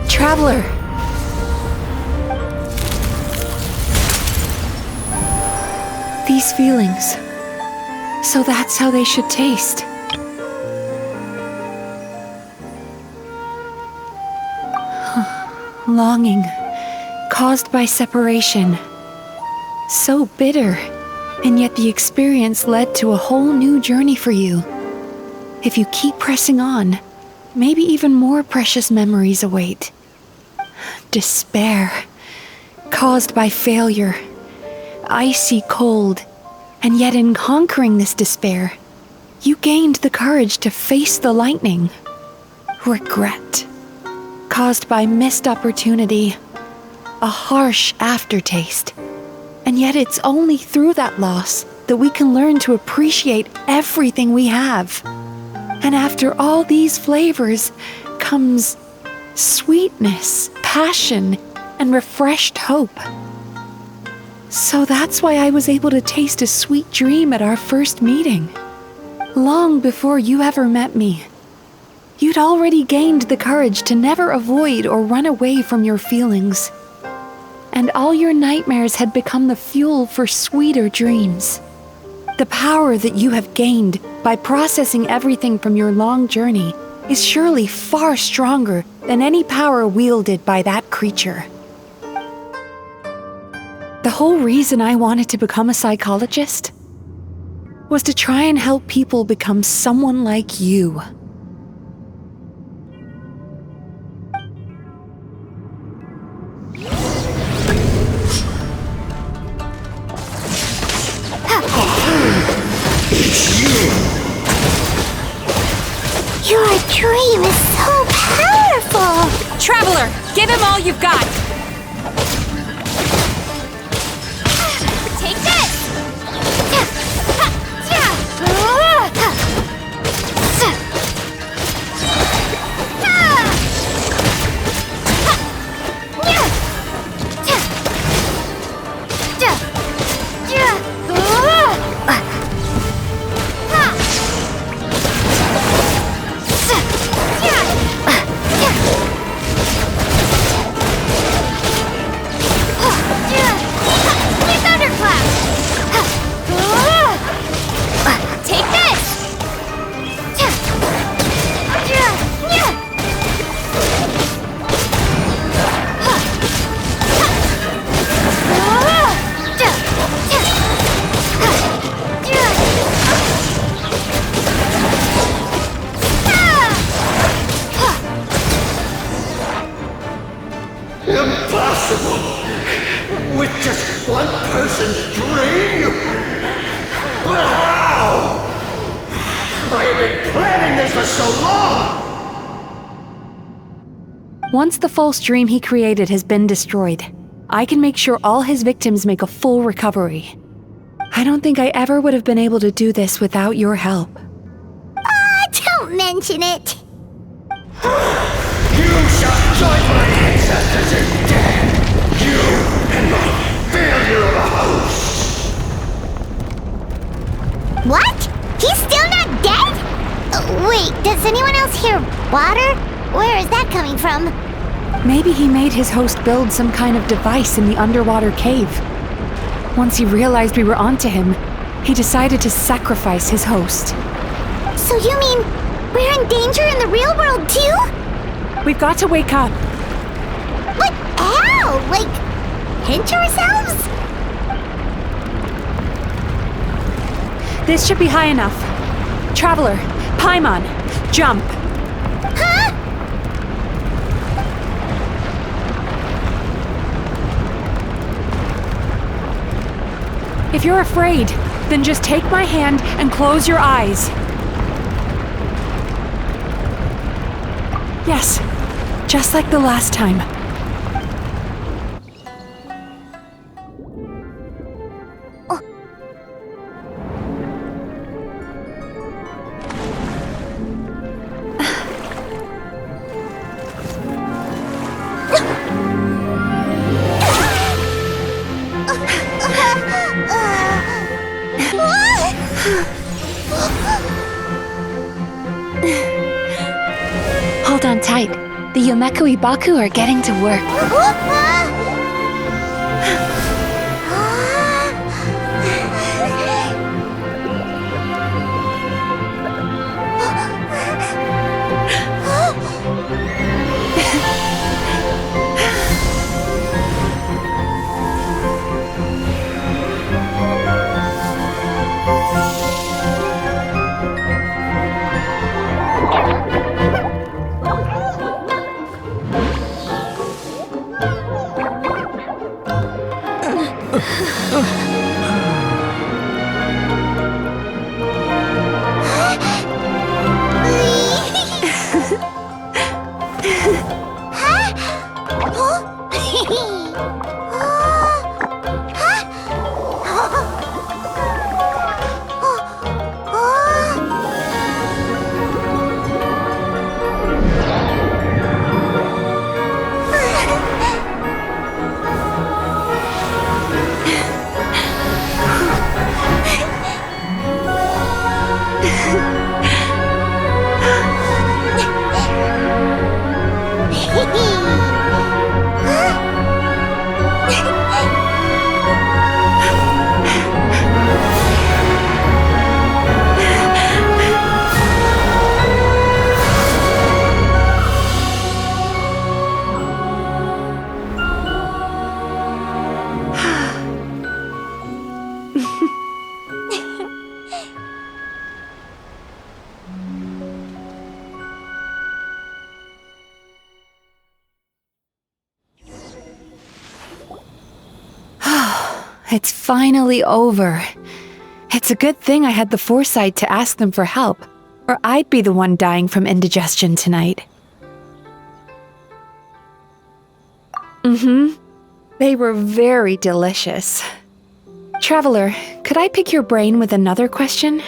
Traveler. These feelings. So that's how they should taste. Longing, caused by separation. So bitter, and yet the experience led to a whole new journey for you. If you keep pressing on, maybe even more precious memories await. Despair, caused by failure, icy cold, and yet in conquering this despair, you gained the courage to face the lightning. Regret, caused by missed opportunity, a harsh aftertaste, and yet it's only through that loss that we can learn to appreciate everything we have. And after all these flavors comes sweetness, passion, and refreshed hope. So that's why I was able to taste a sweet dream at our first meeting. Long before you ever met me. You'd already gained the courage to never avoid or run away from your feelings. And all your nightmares had become the fuel for sweeter dreams. The power that you have gained by processing everything from your long journey is surely far stronger than any power wielded by that creature. The whole reason I wanted to become a psychologist was to try and help people become someone like you. It's you! Your dream is so powerful! Traveler, give him all you've got! Take this! Impossible! With just one person's dream? But how? I have been planning this for so long! Once the false dream he created has been destroyed, I can make sure all his victims make a full recovery. I don't think I ever would have been able to do this without your help. Don't mention it! You shall ancestors is dead. You and my failure of a host. What? He's still not dead? Wait, does anyone else hear water? Where is that coming from? Maybe he made his host build some kind of device in the underwater cave. Once he realized we were onto him, he decided to sacrifice his host. So you mean we're in danger in the real world too? We've got to wake up. But how? Like, pinch ourselves? This should be high enough. Traveler, Paimon, jump. Huh? If you're afraid, then just take my hand and close your eyes. Yes, just like the last time. Hold on tight. The Yomeku Ibaku are getting to work. It's finally over. It's a good thing I had the foresight to ask them for help, or I'd be the one dying from indigestion tonight. They were very delicious. Traveler, could I pick your brain with another question?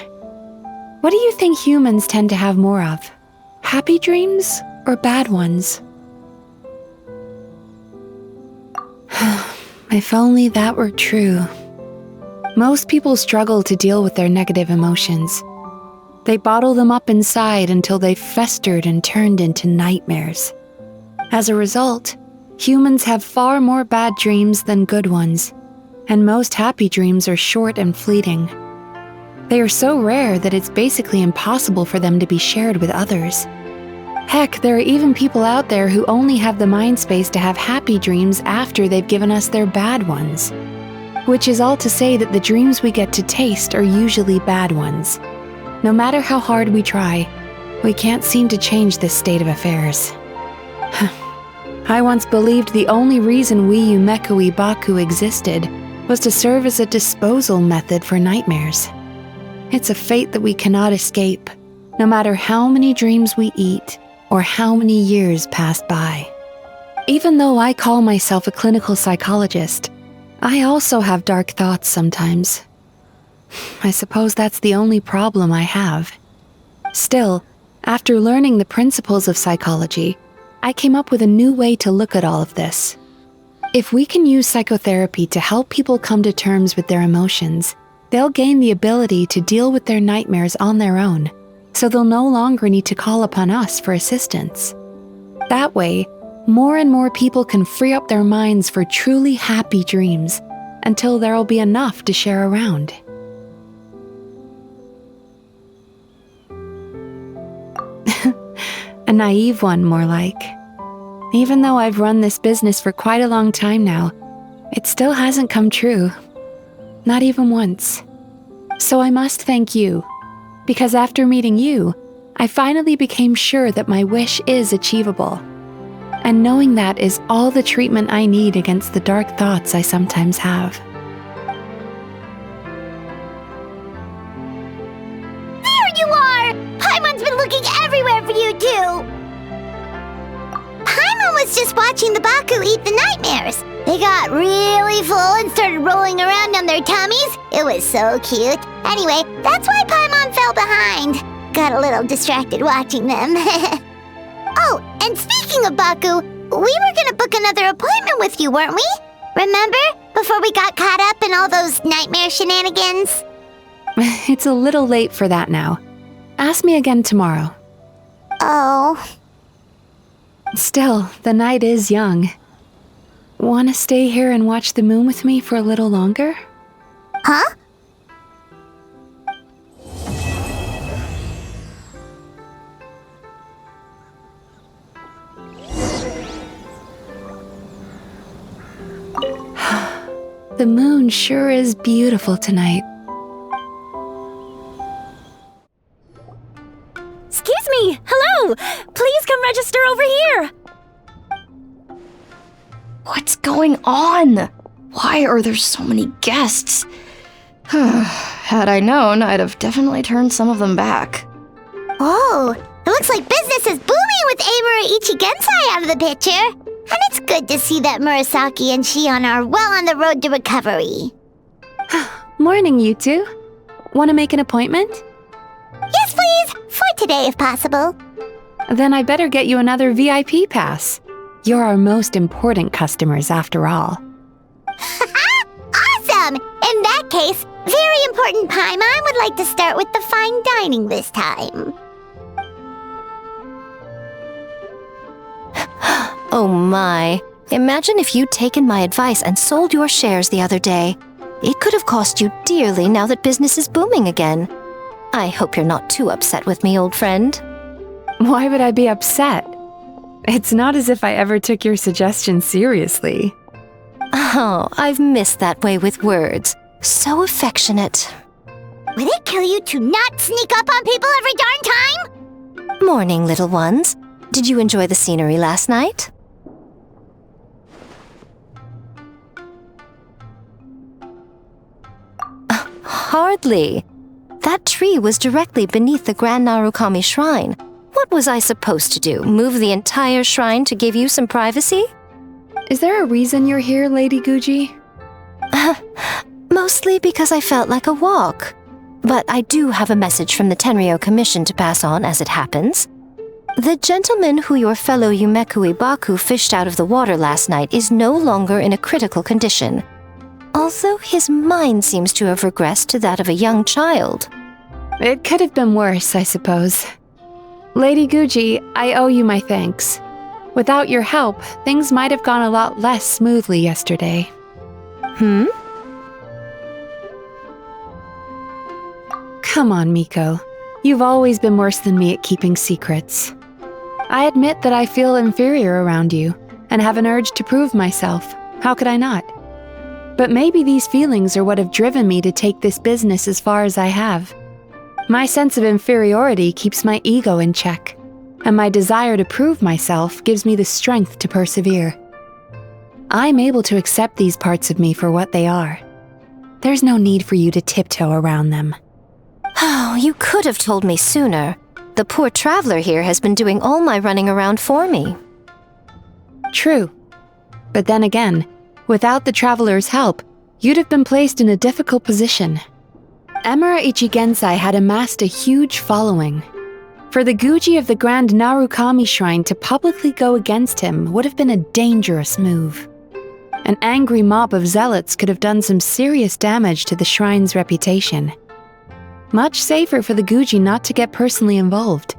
What do you think humans tend to have more of? Happy dreams or bad ones? If only that were true. Most people struggle to deal with their negative emotions. They bottle them up inside until they've festered and turned into nightmares. As a result, humans have far more bad dreams than good ones, and most happy dreams are short and fleeting. They are so rare that it's basically impossible for them to be shared with others. Heck, there are even people out there who only have the mind space to have happy dreams after they've given us their bad ones. Which is all to say that the dreams we get to taste are usually bad ones. No matter how hard we try, we can't seem to change this state of affairs. I once believed the only reason we Yomeku Ibaku existed was to serve as a disposal method for nightmares. It's a fate that we cannot escape, no matter how many dreams we eat or how many years pass by. Even though I call myself a clinical psychologist, I also have dark thoughts sometimes. I suppose that's the only problem I have. Still, after learning the principles of psychology, I came up with a new way to look at all of this. If we can use psychotherapy to help people come to terms with their emotions, they'll gain the ability to deal with their nightmares on their own, so they'll no longer need to call upon us for assistance. That way, more and more people can free up their minds for truly happy dreams, until there'll be enough to share around. A naive one, more like. Even though I've run this business for quite a long time now, it still hasn't come true. Not even once. So I must thank you, because after meeting you, I finally became sure that my wish is achievable. And knowing that is all the treatment I need against the dark thoughts I sometimes have. There you are! Paimon's been looking everywhere for you, too! Paimon was just watching the Baku eat the nightmares. They got really full and started rolling around on their tummies. It was so cute. Anyway, that's why Paimon fell behind. Got a little distracted watching them. Oh, and speaking of Baku, we were gonna book another appointment with you, weren't we? Remember? Before we got caught up in all those nightmare shenanigans? It's a little late for that now. Ask me again tomorrow. Oh. Still, the night is young. Want to stay here and watch the moon with me for a little longer? Huh? The moon sure is beautiful tonight. Excuse me! Hello! Please come register over here! What's going on? Why are there so many guests? Had I known, I'd have definitely turned some of them back. Oh, it looks like business is booming with Emuru Itigansае out of the picture. And it's good to see that Murasaki and Shion are well on the road to recovery. Morning, you two. Want to make an appointment? Yes, please. For today, if possible. Then I better get you another VIP pass. You're our most important customers, after all. Awesome! In that case, very important Paimon would like to start with the fine dining this time. Oh my. Imagine if you'd taken my advice and sold your shares the other day. It could have cost you dearly now that business is booming again. I hope you're not too upset with me, old friend. Why would I be upset? It's not as if I ever took your suggestion seriously. Oh, I've missed that way with words. So affectionate. Would it kill you to not sneak up on people every darn time? Morning, little ones. Did you enjoy the scenery last night? Hardly. That tree was directly beneath the Grand Narukami Shrine. What was I supposed to do? Move the entire shrine to give you some privacy? Is there a reason you're here, Lady Guji? Mostly because I felt like a walk. But I do have a message from the Tenryo Commission to pass on as it happens. The gentleman who your fellow Yumeku Baku fished out of the water last night is no longer in a critical condition. Although his mind seems to have regressed to that of a young child. It could have been worse, I suppose. Lady Guji, I owe you my thanks. Without your help, things might have gone a lot less smoothly yesterday. Come on, Miko. You've always been worse than me at keeping secrets. I admit that I feel inferior around you, and have an urge to prove myself. How could I not? But maybe these feelings are what have driven me to take this business as far as I have. My sense of inferiority keeps my ego in check, and my desire to prove myself gives me the strength to persevere. I'm able to accept these parts of me for what they are. There's no need for you to tiptoe around them. Oh, you could have told me sooner. The poor traveler here has been doing all my running around for me. True. But then again, without the traveler's help, you'd have been placed in a difficult position. Emuru Itigansае had amassed a huge following. For the Guji of the Grand Narukami Shrine to publicly go against him would have been a dangerous move. An angry mob of zealots could have done some serious damage to the shrine's reputation. Much safer for the Guji not to get personally involved.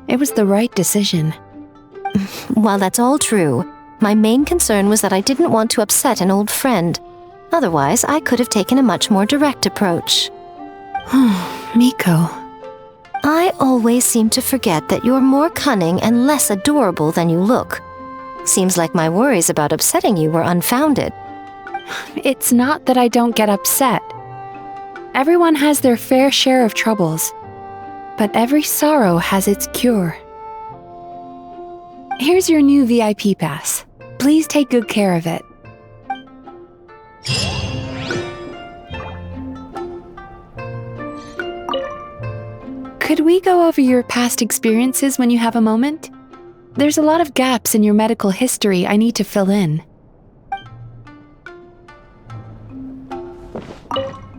It was the right decision. While that's all true, my main concern was that I didn't want to upset an old friend. Otherwise, I could have taken a much more direct approach. Miko. I always seem to forget that you're more cunning and less adorable than you look. Seems like my worries about upsetting you were unfounded. It's not that I don't get upset. Everyone has their fair share of troubles, but every sorrow has its cure. Here's your new VIP pass. Please take good care of it. Could we go over your past experiences when you have a moment? There's a lot of gaps in your medical history I need to fill in.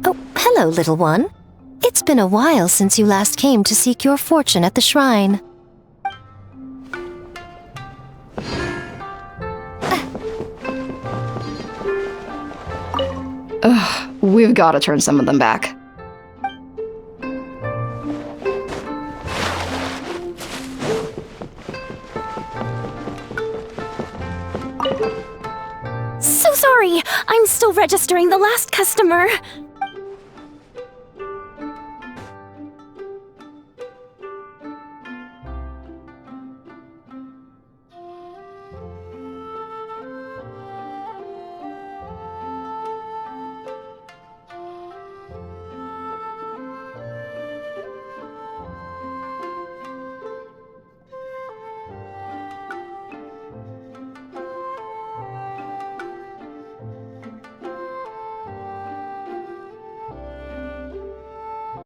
Oh, hello, little one. It's been a while since you last came to seek your fortune at the shrine. Ugh, we've got to turn some of them back. So sorry! I'm still registering the last customer.